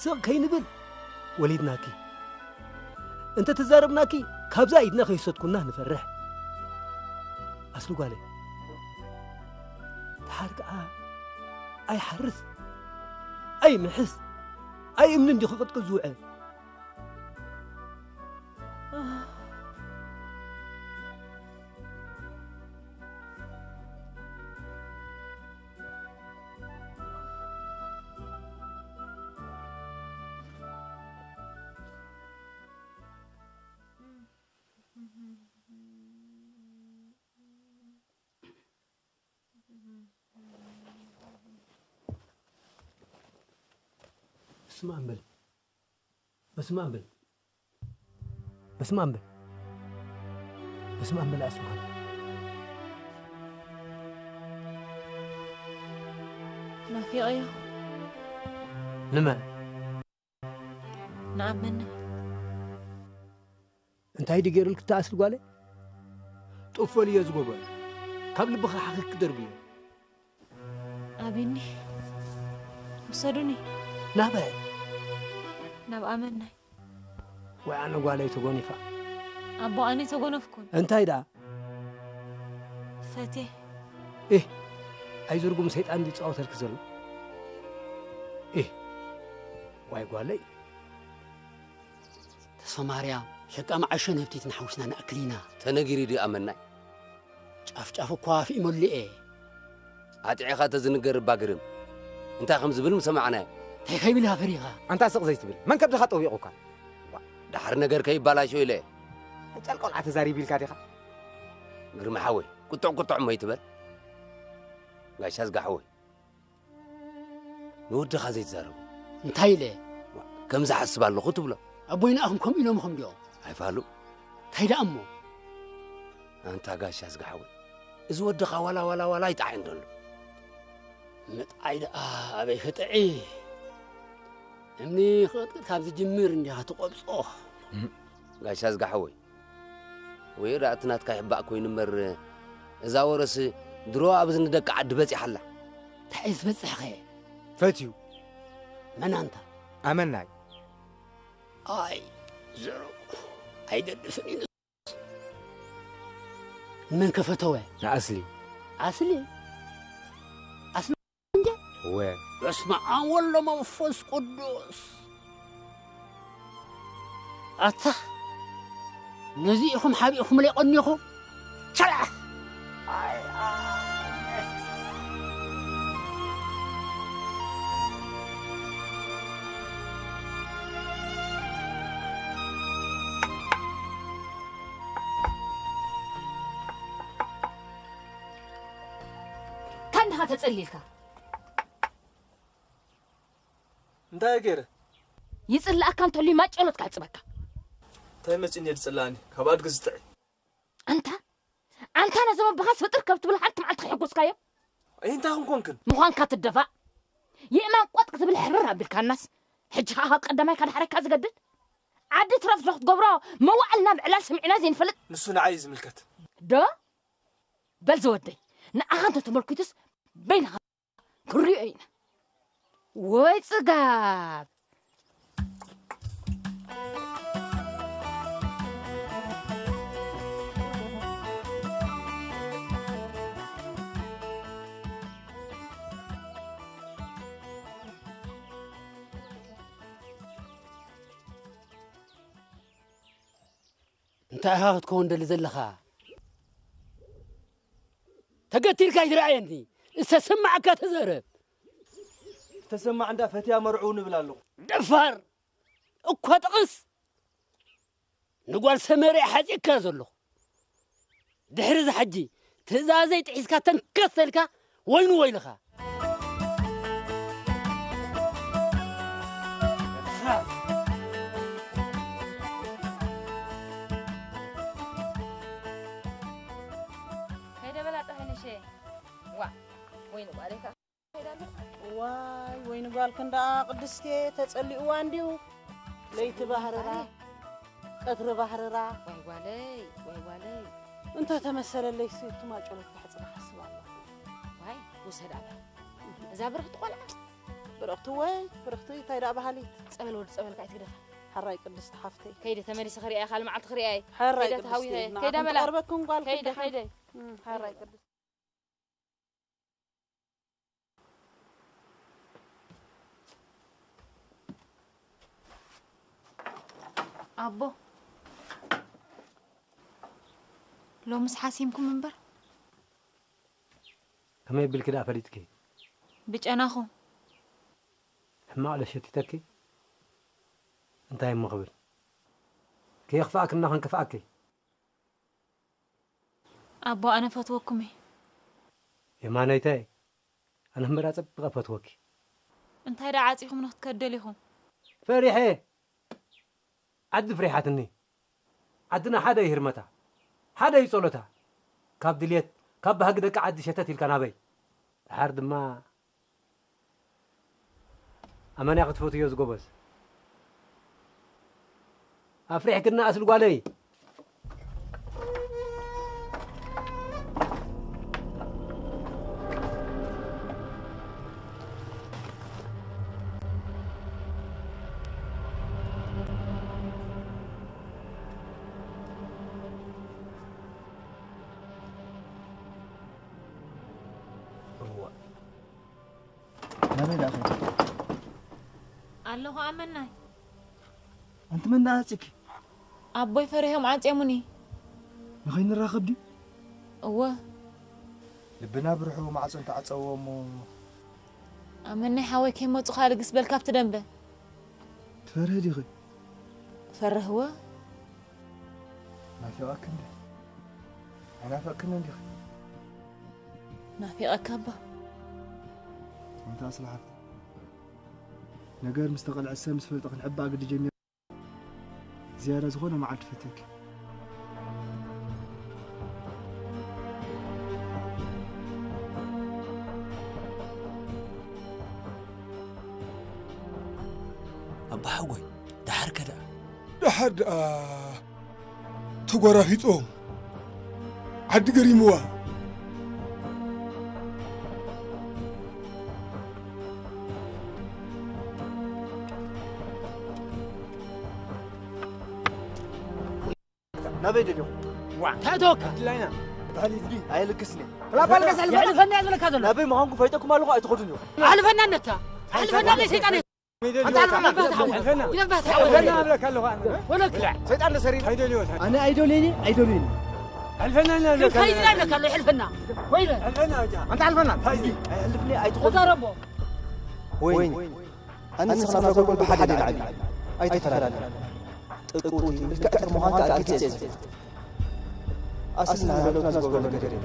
ስቕ ከይንብል ወሊድናኪ እንተ ተዛረብናኪ ካብዛ ኢድና ከይሰትኩና ንፈርሕ ኣስሊ ጓለይ ተሓር ከዓ ኣይሓርስ ኣይምሕስ ኣይ እምኒ እንዲ ክቕጥቅጥ ዝውዕል بسمع أنبل بسمع أنبل بسمع أنبل بسمع أنبل أسمع ما في غيره لما نعم منه انت هيدي غير لك تاسل قالي طفل يزغبل قبل بخ حقك دربي أبيني وصلوني نابع نبقى مني وأنا قالي تقوني فا أبو أني تقون فكون أنت هيدا فاتح إيه أيزوركم سيد عندي تصوت الكزل إيه واي قالي تسفى ماريا شكا معشان هبتيت نحوسنا نأكلينا تنقري دي أمناي شاف كوافي مولي إيه أتعي خاطر زنقر باقرم انت خمس بلم سمعنا هي خيب لها فريقة أنت سق زي تبل من كبد خطوة ويقوكا دحر نقر كي بلاشو إليه هجال قول عتزاري بالكادخة قرم حوي قطع ما يتبل قاش هزق حوي نود خزيت زارو انتهي ليه كم زحسب له خطب له أبوينا أهم كم إلهم خم اليوم هيفعلوا تهيدا أمو أنت قاش هزق حوي إذا ودخا ولا يتعين دول متعيد أبي خطعي أمني خط كابز جمير إني هتقبصه قاش هزق حوي ويرأتنا تكايبا كوين مر إذا ورس درو أبز ندك عد بس يحلا تعيس بس أخي فتيو من أنت أمناي أي زرو هيدا الدفنين من كفتوه أصلي وين اسمع والله ما فوز قدوس أتا نزيئكم حبيئكم ليقنيكم شلع لها تتصليلك انت يا غيره يصلأك انت اللي ما ጨሎት ካጽበካ تايمصني يصلاني كباد ግዝጥዒ انت انا زمان بخاس فطر كبت بلا حتى معلت حقوسكايا انت كونكن مخانك تدفع يما قطق تبل حرر ابلك الناس حجها قدامي كان حركه زقدد عاد ترف لخت قبره ما وعلنا بعلال سمعنا زين فلت نسونا عايز ملكت ده بل زودي نأخذت تملكتس بينها كريئين وي صقاب انت هاخد كون دل زلخا تقتل كاي درعيني استسمعك تزرب تسمع عندها فتيا مرعون بلالو دفر اكو تقص نقول سمري حزيك زلو دحر ز حجي تزازي تعيسكا تنكسلكا وين ويلخا واي وين قال كندا قدستي تصليوا عنديو ليت بحررا قطر بحررا واي والي انت تمثل لي سيت ما ጨሎት تحصل حسب الله واي وسد ابا اذا برخت قلع برختي وين برختي تايدا بحالي صبل ود صبل كاي تقدف حراي قدست حفتي كيده تمريس خري اي خال معلت خري اي حراي كيده تهوي كيده ملا قربكم قال كيده حراي قدست أبو لو مس حاسيمكم منبر كما يبل كده فريتك بجناخو ما على شتيتك انت هي مقبل كي يخفاك انه انكفاك أبو أنا فتوكمي يا ما نيتاي انا مرات ابغى فتوك انت هيدا عاصيكم نخت كدليهم فريحه عد فريحاتني عدنا حدا يهرمتا حدا يصلتا كاب دليت كاب هكذا عد شتت الكنابي حرد ما أماني أخذ فوتو يوز قبس أفريح كنا أسلقوا علي نعمل أخي الله أمناي أنت من ناسك أبوي فريهم عاصيموني نخين نراقب دي لبنا بروحو مع صنت عصومو أمني حاوي كيما تخالق سبل كابت دنبه تفرهدي خي فرهوا ما في أكن أنا فاكن دي خي نافقك أبا أنت أصلحت نقال مستقل عسام مسفلتك نحب أقد جميع زيارة زغونة مع عطفتك أبا حقوي دحر كده دحر تقرا فيتهم عد قريموا نبيد اليوم تاتوك لاينا تعالي دي هاي لكسني لا بالك اسال يعني فني ازلك هذا نبي ما هم فايتكم مالو ايتخذوني على فنان انت على فنان ليس شيطان انت على فنان بتحاول الفنان لك له ولك سيطان سرير انا ايدوليني الفنان لك خير لك اللي الفنان وين الفنان انت على الفنان الفني ايتخذ تضربوا وين انا صار اقول بحد العدي ايتفراد تقولي بالكأر مهانك اكيد أصلنا لو ناس قولوا كريم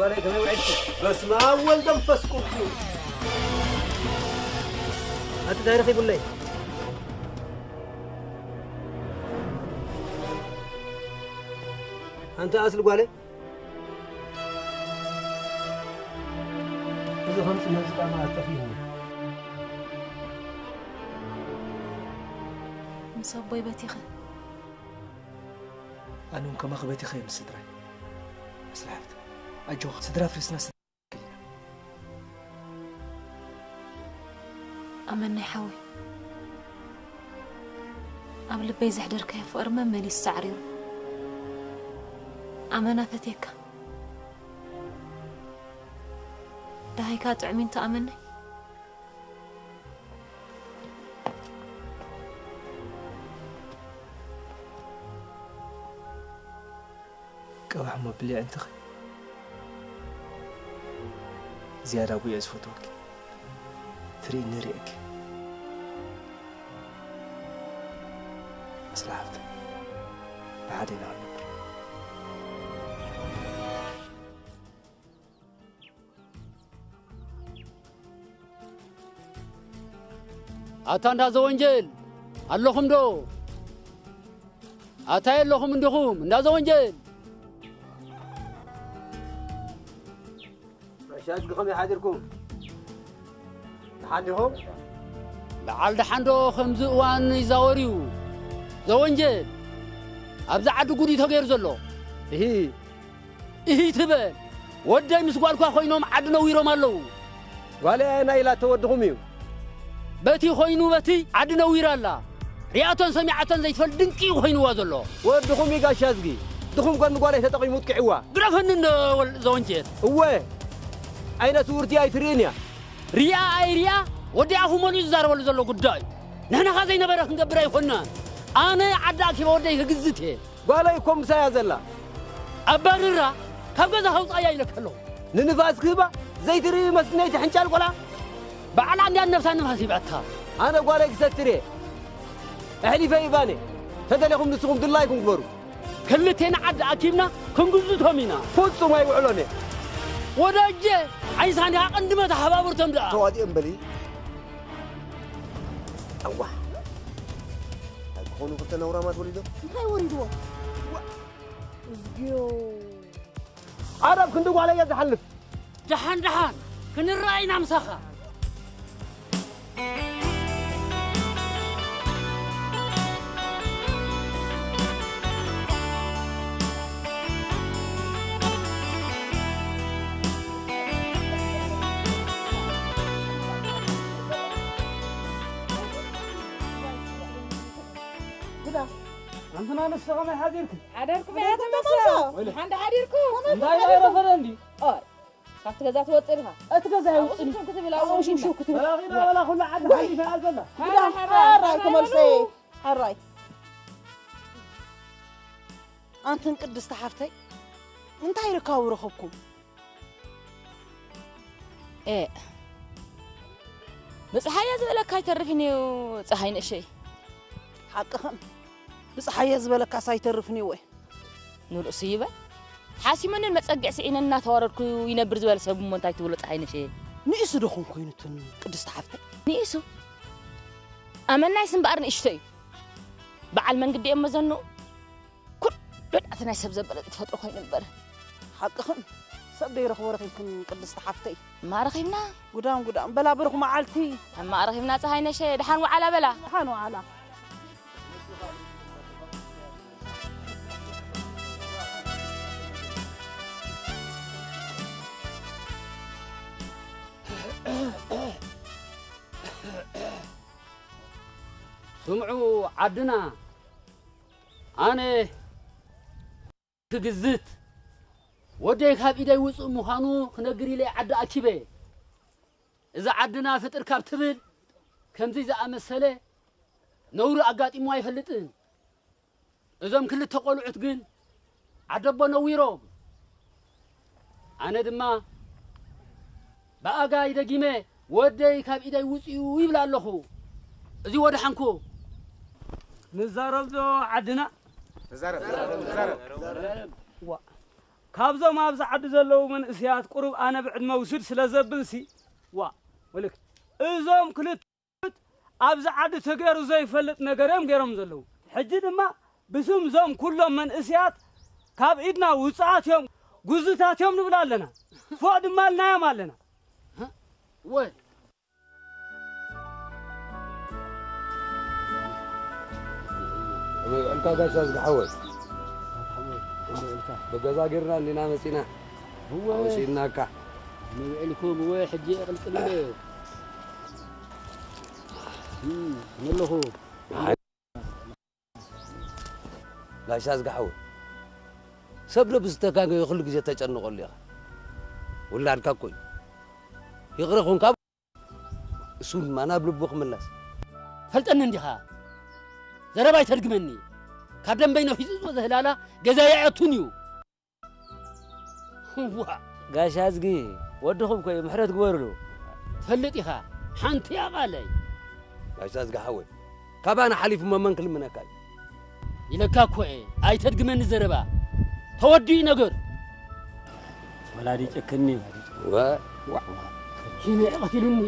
قال كم وعدت بس ما أول دم فسكم أنت تعرف يقول لي أنت أصل قالي إذا خمس ناس ما أستفيهم مصبي بتيخه أنا كما خبيتي خير من صدري مصلحت أجو صدرها فرسنا أمني حوي قبل بيز حدر كيف وأرمى مالي السعرير أمنا فتيك ده هيك طعمين تأمني كواح مبلي أنت خي زيادة أبوي أزفتوك تري نريك مصلحتك بعدين عنك أتاندا زوانجل اللهم دو أتاي اللهم دخوم ندا زوانجل شاج بكم يحاضركم حدهم لعل دحندو خمز وان يزاوريو زوانجل أبز عد قولي تغير زلو إيه تبال وداي مسقوالكوا خوينوم عدنا ويرو مالو قالي أنا إلا تودهم يو بتي خوينو بتي عدنا ويرالا رياتون سمعتون زي فلدنكي خوينو وازلو ودهم يقال شازقي دخم قال مقالي تتقي موت كعوا قرفن زوانجل هو أين صورتي أي ترينيا ريا ودي أخو مولي زار ولا زلو قداي نحن خازين برا نقبر يخونا أنا عداك بودي كجزتي قال يكم سيازلا أبررا كبجز هوس أيا لكلو ننفاس كيبا زي تري مسكني تحنشال ولا بعد عندي النفس نفسي بعتها أنا قال لك ستري أهلي في إيباني تدلكم نسقم دللا يكون كبروا كلتين عد أكيمنا كنجزتهم هنا فوتوا ما يقولوني وداجي عايزاني عندما تحبابر تمدا توادي أمبلي أوه هونو كنت نورا ما توليدو هاي وريدو زجيو عرب كندو على يد حلف دحان كن الرأينا مسخة أنتنا نستغل حديركم حديركم يا تمسا عند حديركم لا لا رفرندي كنت جزات وصلها أتجزها وصلها كتب لا شو كتب ولا غير ولا كل عد حدي في البلد حراي كمل حراي أنت نقدس حفتي أنت هاي ركاو رخبكم إيه بس حياة زبالك هاي تعرفيني وصحينا شيء حقا بس حياة زبالك عساي تعرفني وين نور أصيبة حاسي من المتسجع سئنا الناس وراكو ينبر زبال سبب منتاي تقول صحينا شيء نيسو دخون كوينتن قدس حفتي نيسو أمنا يسن بقرن إشتي بعل من قد يوم زنو كل أثناء يسب زبال تفترو خوين البر حقا سبدي رخورك يمكن قدس حفتي ما رخيمنا قدام بلا برخو معالتي ما رخيمنا صحينا شيء دحان وعلى بلا دحان وعلى سمعوا عدنا أنا كجزت وديك هاب إيدي وصو مخانو خنقري لي عد أكيبه إذا عدنا فتر كابتبل كمزي إذا أمسهله نور أقاط إمو يفلتن إذا مكل تقولوا عتقن عدبا نويرو أنا دما بقى إيدا جيمه وديك هاب إيدي وصو يبلا اللخو إذي ودا حنكو نزارب ذو عدنا نزارب كابزو ما بزعد زلو من اسيات قرب انا بعد موسد سلازبلسي وا ولك ازوم كلت ابزعد تغيرو زي فلط نغرم غيرم زلو حجي دما بسم زوم كلهم من اسيات كاب ايدنا وصاتهم غزتاتهم نبلالنا فؤاد مالنا يا مالنا وين انت قاعد تحول بجزا غيرنا اللي نامسينا هو وشيناكا نوعلكم هو حجي قلت له نلهو ጋሽ አዝጋው ሰብለ ብዝተካገ ይخل ግዜ ተጨንቆል ይኻ ወላድካ ኮይ ይغرخون ካብ እሱን ማናብ ልቦክ መላስ ፈልጠን እንዲኻ ዘረባይ ተድግመኒ ካብ ደንበይ ነው ሂዙ ዘህላላ ገዛያቱን እዩ ዋ ጋሽ አዝጊ ወድኹም ኮይ ምሕረት ግበሩሉ ፈልጥ ኢኻ ሓንቲ ያቃለይ ጋሽ አዝጋው ካባና ሓሊፍ መመንክል ምነካይ ይለካ ኮይ አይተድግመን ዘረባ ተወዲ ነገር ወላዲ ጨክኒ ዋ ኪነ ቀትልኒ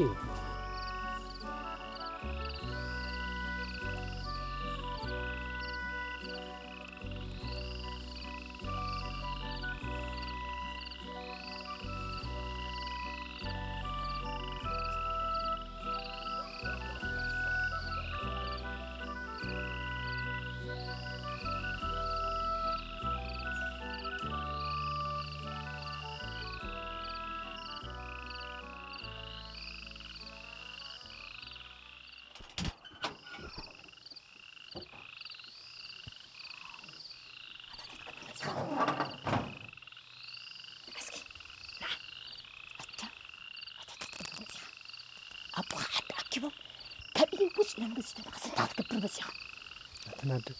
تنادى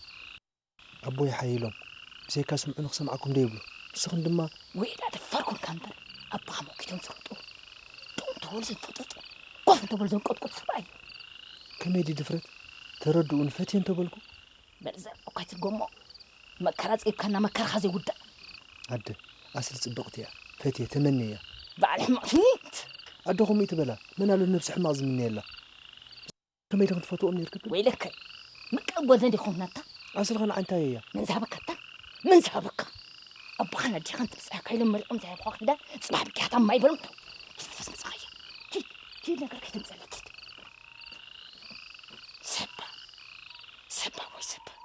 أبوي حيلهم بسيكا سمعوا نسمعكم ديبلو سخن دما ويدا دفركم كامبر أبغى موكيتهم سقطوا دون تولزن فطط قف تولزن قط سبعي كم يدي دفرت تردوا نفتين تبلكو بلزق وقيت الجمع مكرات كنا مكر خزي ودا عد أصل صدقتي فتيه تمنية بعد حمقت أدخم يتبلا من قالوا النفس حماز مني الله كم يدخل تفوتوا أمي ركبت ويلك مكأول ندي خمنتا أصل غنا عن تايا من ذهبك أنت من ذهبك أبغى أنا دي خنت بس أكيد لما الأم ذهب خاخ ده صباح بكي حتى ما يبلون بس صغير كي نقدر كده مزلت سبا وسبا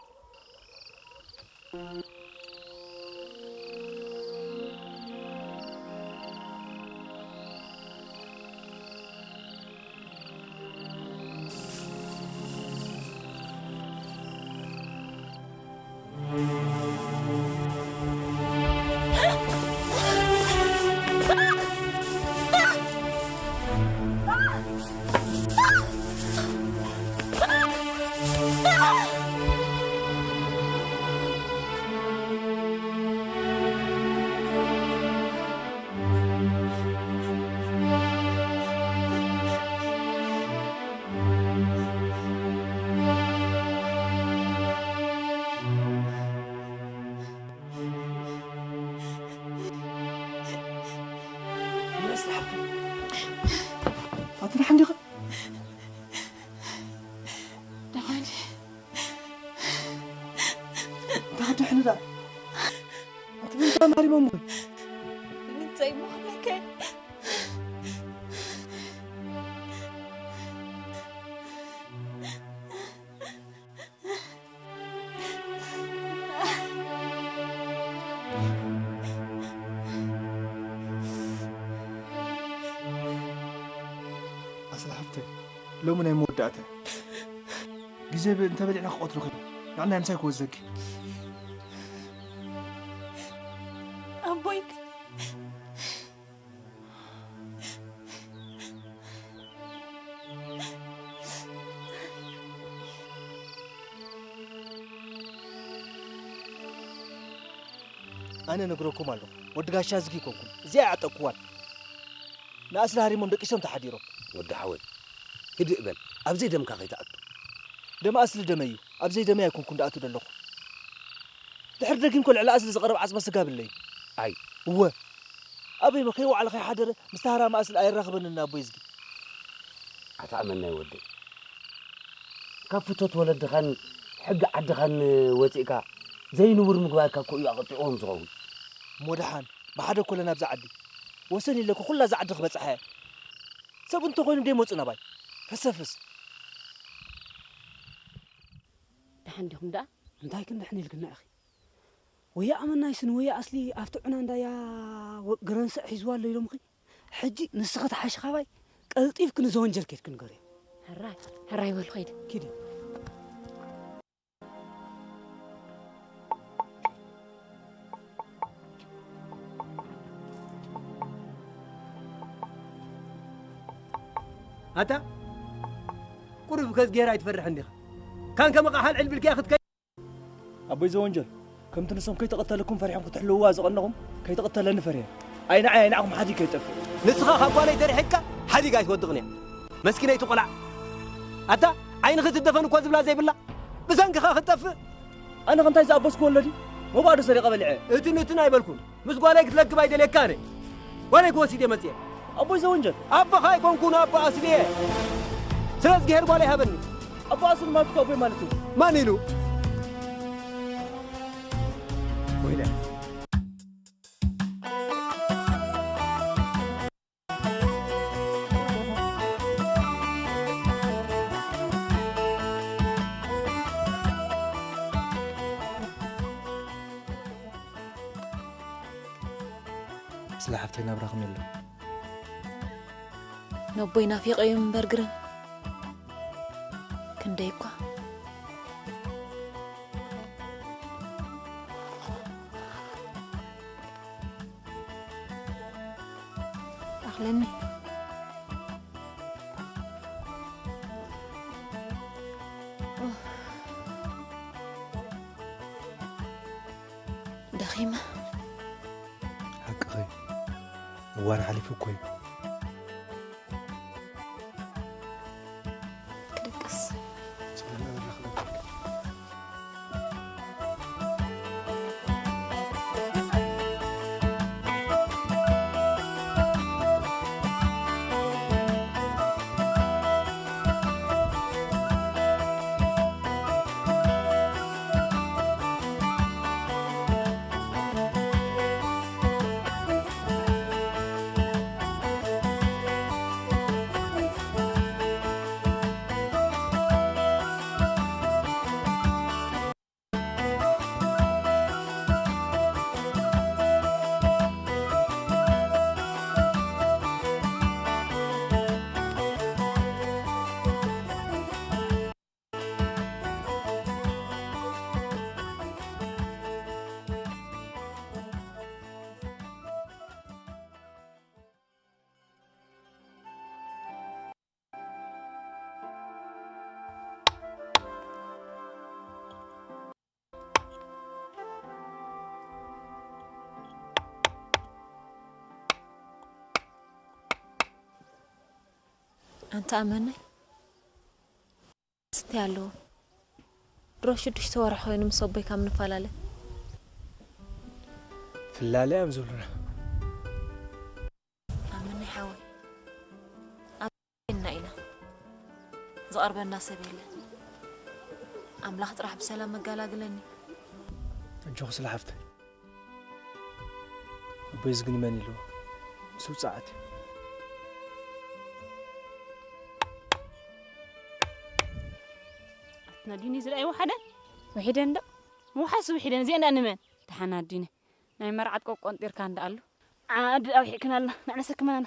لو من مودعته جزء انت بدينا خاطر خير يعني امسك وزك ابويك انا نقولكم الله ودغاشا زكيكم زي اعطكوال ناس هاريمون دقيسهم تحديرهم ود حول هدي قبل ابزي دمك خيتاك دم اصل دميو ابزي دمي يكون كنت اتو دلخو دحر دقين كل على اصل زقرب عصب سقاب الليل اي هو أبي ما خيو على خي حدر مستهرا ما أسل أي رغبة إن أبوي يزقي أتعملنا يودي كفتوت ولد خان حق عد خان وتيكا زي نور مقباكا كل أقطعهم زغوي مودحان بحدا كلنا بزعدي وسني لك كلها زعد خبص حياة سب انتو خوين دي موصنا باي فسفس دحنديكم دا انتاي كن دحني لكنا اخي ويا امنا يسن ويا اصلي افتعنا اندا يا قرنس حيزوال ليلوم خي حجي نسخت حاش خباي قلطيف كن زونجل كيت كن غري هراي ول خيد كده أتا قرب كز جيرا يتفرح عندي كان كما قحال علم بالكي أخذ كي أبوي زونجل كم تنسون كي تقتلكم فرحكم تحلوا وازق أنهم كي تقتل نفريا أي نعم حدي كي تفر نسخة خبالي داري حكا حدي قاعد يودغني مسكينة يتقلع أتا عين خد الدفن كواز بلا زي بالله بس أنك خا خطف أنا كنت عايز أبوس كون لدي مو بعد سرقة بالعين اتنا يبلكون مش قالك تلقى بايد لك كاني ولا يكون سيدي متي أبوي زونجل أبا خاي كون أبا أصلي سلاس جهر بالي هبني أبا أصل ما تكوبي مالتو ما نيلو ويلا سلاحفتنا برغم الله نبوينا في قيم برجرن كنديكوا أخلني دخيمة حق خي وانا علي فوق كوي كدكس أنت أمني ستيالو روشد اشتوار حوين مصوبي كام نفالالي في اللالي أم زولنا أمني حاول أبنى إنا زقرب الناس بيلا أملاح تروح بسلام مقالا قلني نجوخ سلاحفتي أبو يزقني ماني له سوء ساعتي ناديني زي أي وحدة دا مو حاسس وحدة زين أنا من تحنا ديني ناي مرعت كوكون تير كان دالو عاد أو حكنا لنا نحن سكمنا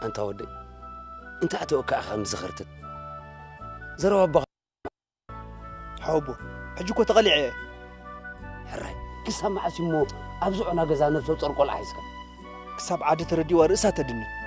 أنت ودي انت اتوقع خمس خرتت زروا ابا حوبو حجكو تقلع حراي كسب معاش مو ابزعنا غزا نفسه صرقول عايزك كسب عاد تردي ورئسها تدني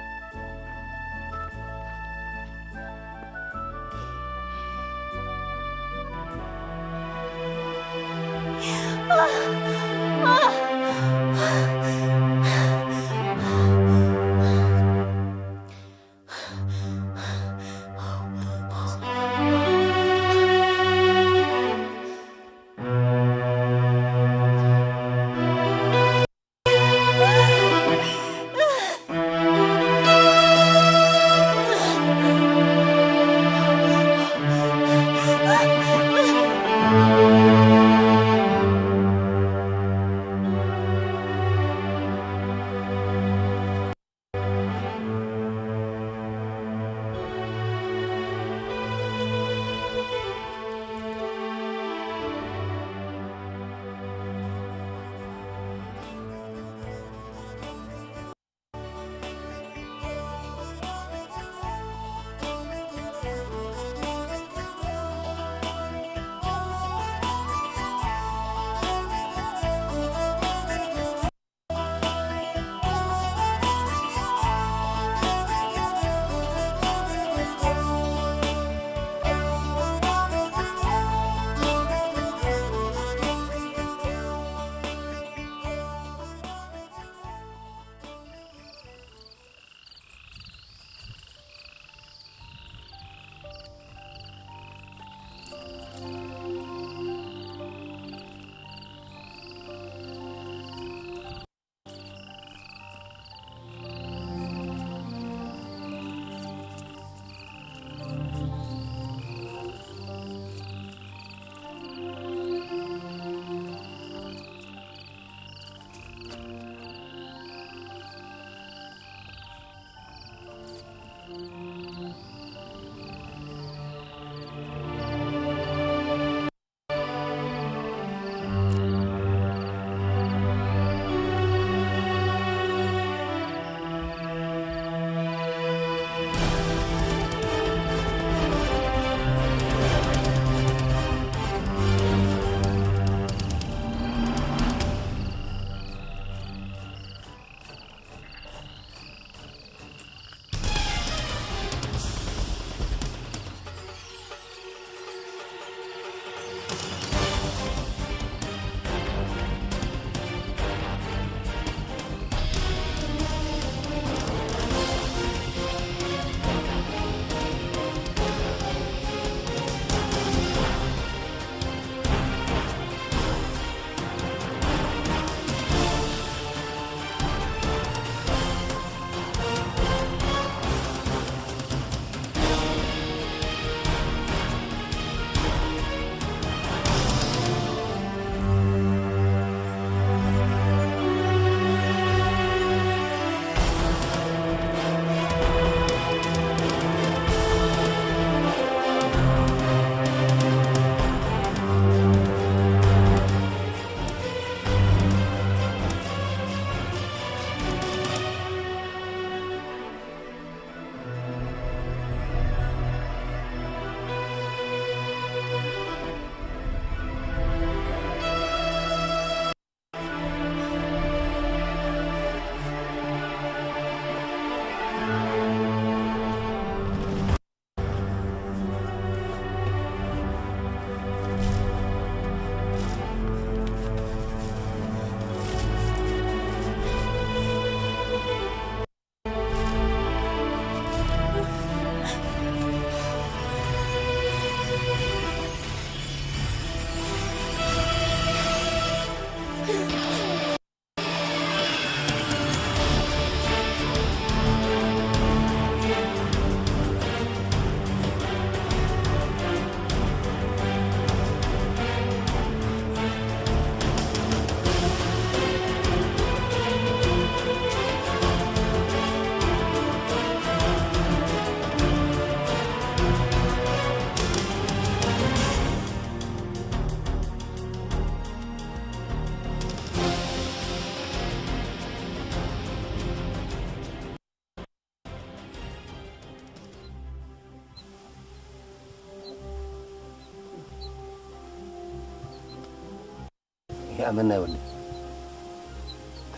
يا أمنا يا ولي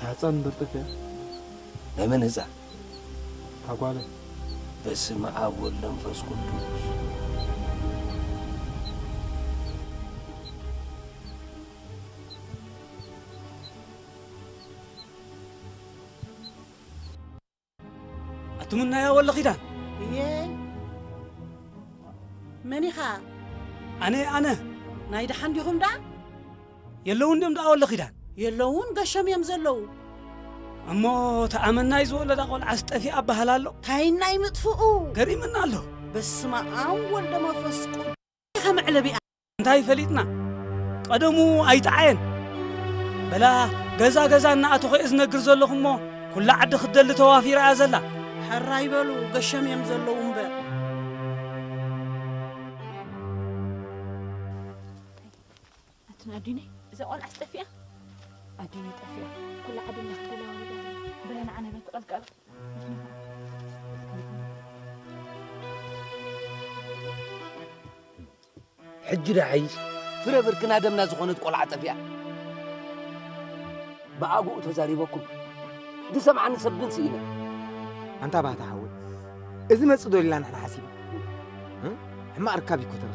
تحصن برتك لمن هزا تقوالي بس ما أول لنفس قدوس أتمنى يا ولا خدان إيه مني خا أنا نايد حنديهم دا يلون دم دا ولا خدان يلون قشم يمزلو أمو تأمنا يزول دا قول عستفي أبا هلالو تاين ناي مطفؤو قريمنا له بس ما أول دم فسقو خم على بيئة انتهي فليتنا قدمو أيتعين بلا جزا ناتو خيز نجرز لهم كل عد خدل توافير عزلا حراي بلو قشم يمزلو أمبر أتناديني إذا قال أستفيا أديني تفيا كل عد نخدلها ولا بلنا عنا بيت أذكر حجر عيش فرا بركنا دمنا زخونت قلعة تفيا بأقو تزاريبكم دي سمعنا سبن سينا أنت بقى تحول إذا ما تصدق لنا نحن حسيب ما أركبي كتر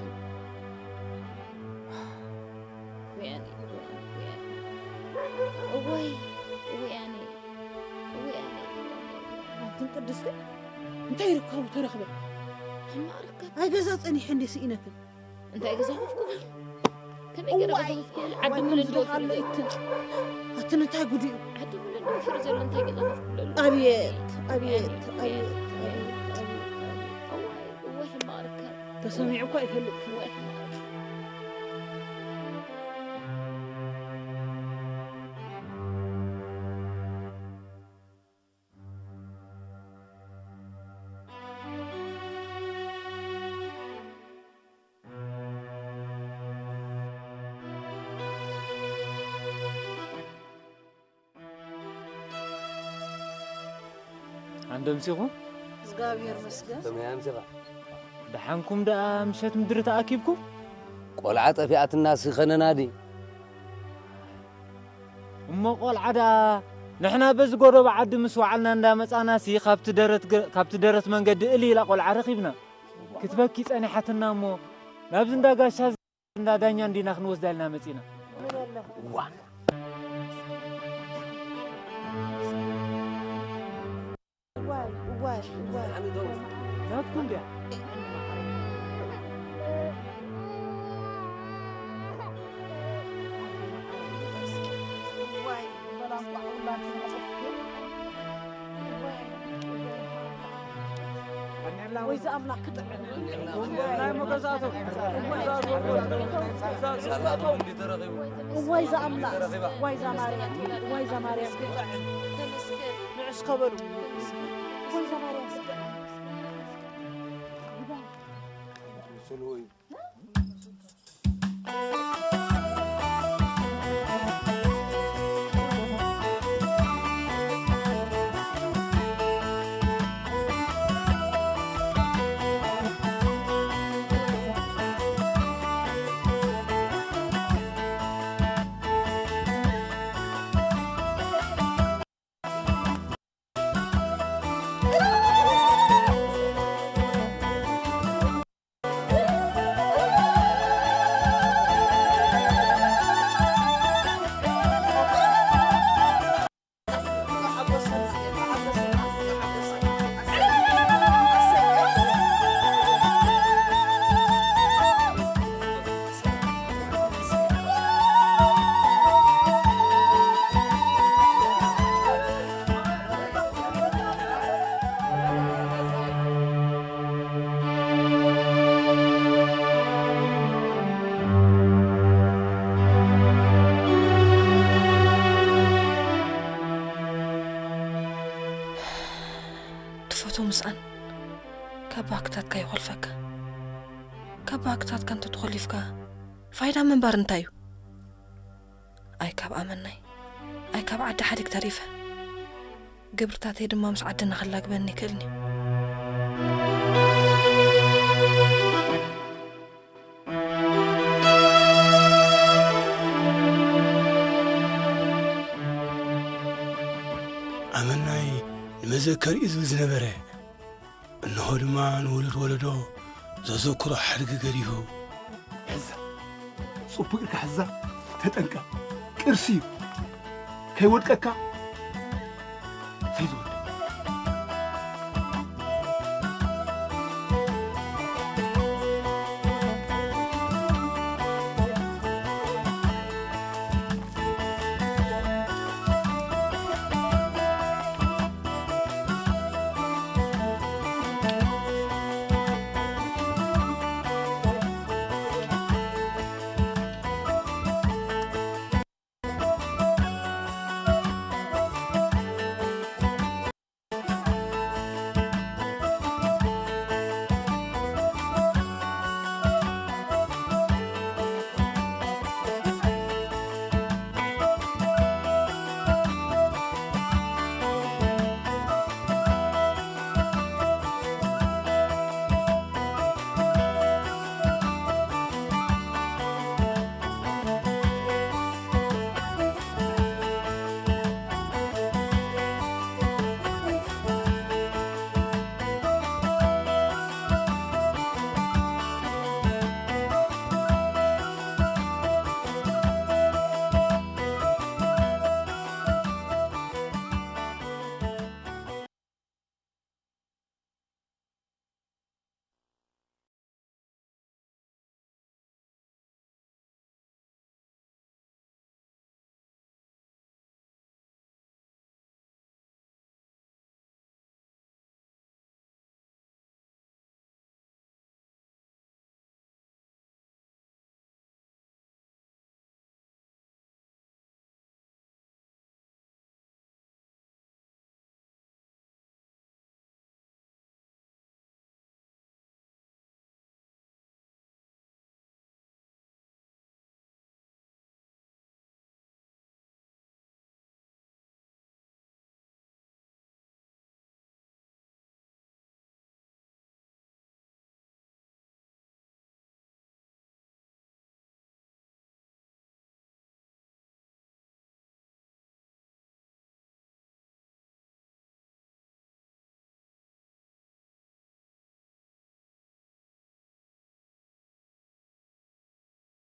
ويعني ما تنقدس أنت يركبوا ترخبه هم أركب هاي جزات أني حندي سئنتك أنت إجازة وفكم كم إجازة وفكم عد من الدوفر هاتنا أنت قدي عد من الدوفر زي أنت إجازة وفكم أبيت وين ما أركب تسمعك يفلك وين ما أركب عندهم سيغو زغابير مسجد تمام سيغا دحنكم دا مشات مدر تأكيبكم قلعة فئات الناس خننادي أما قلعة دا نحنا بس قرب عد مسوعلنا ندا مسانا سي خابت درت من قد إلي لا قلعة رخيبنا كتبكيس أنا حتنا مو نابزن دا قاشاز دا دانيان دي نخنوز دالنا مسينا لا تكون ده وإذا أملاك وإذا أملاك وإذا ماريا نعس قبله وإذا ماريا مسأن كباكتات كي يغلفك كباكتات كنت تدخلي فيك فايدة من بارنتايو أي كاب آمناي أي كاب عد حدك تعريفه قبرتات هيد ما مش عدنا خلاك بني كلني ንመዘከር እዩ ዝብል ዝነበረ እንሆ ድማ ንውሉድ ወለዶ ዘዘክሮ ሓድጊ ገዲሁ ሕዛ ጽቡቕ ኢልካ ሕዛ ተጠንቀቕ ቅርሲ እዩ ከይወድቀካ ዘይዝወድቅ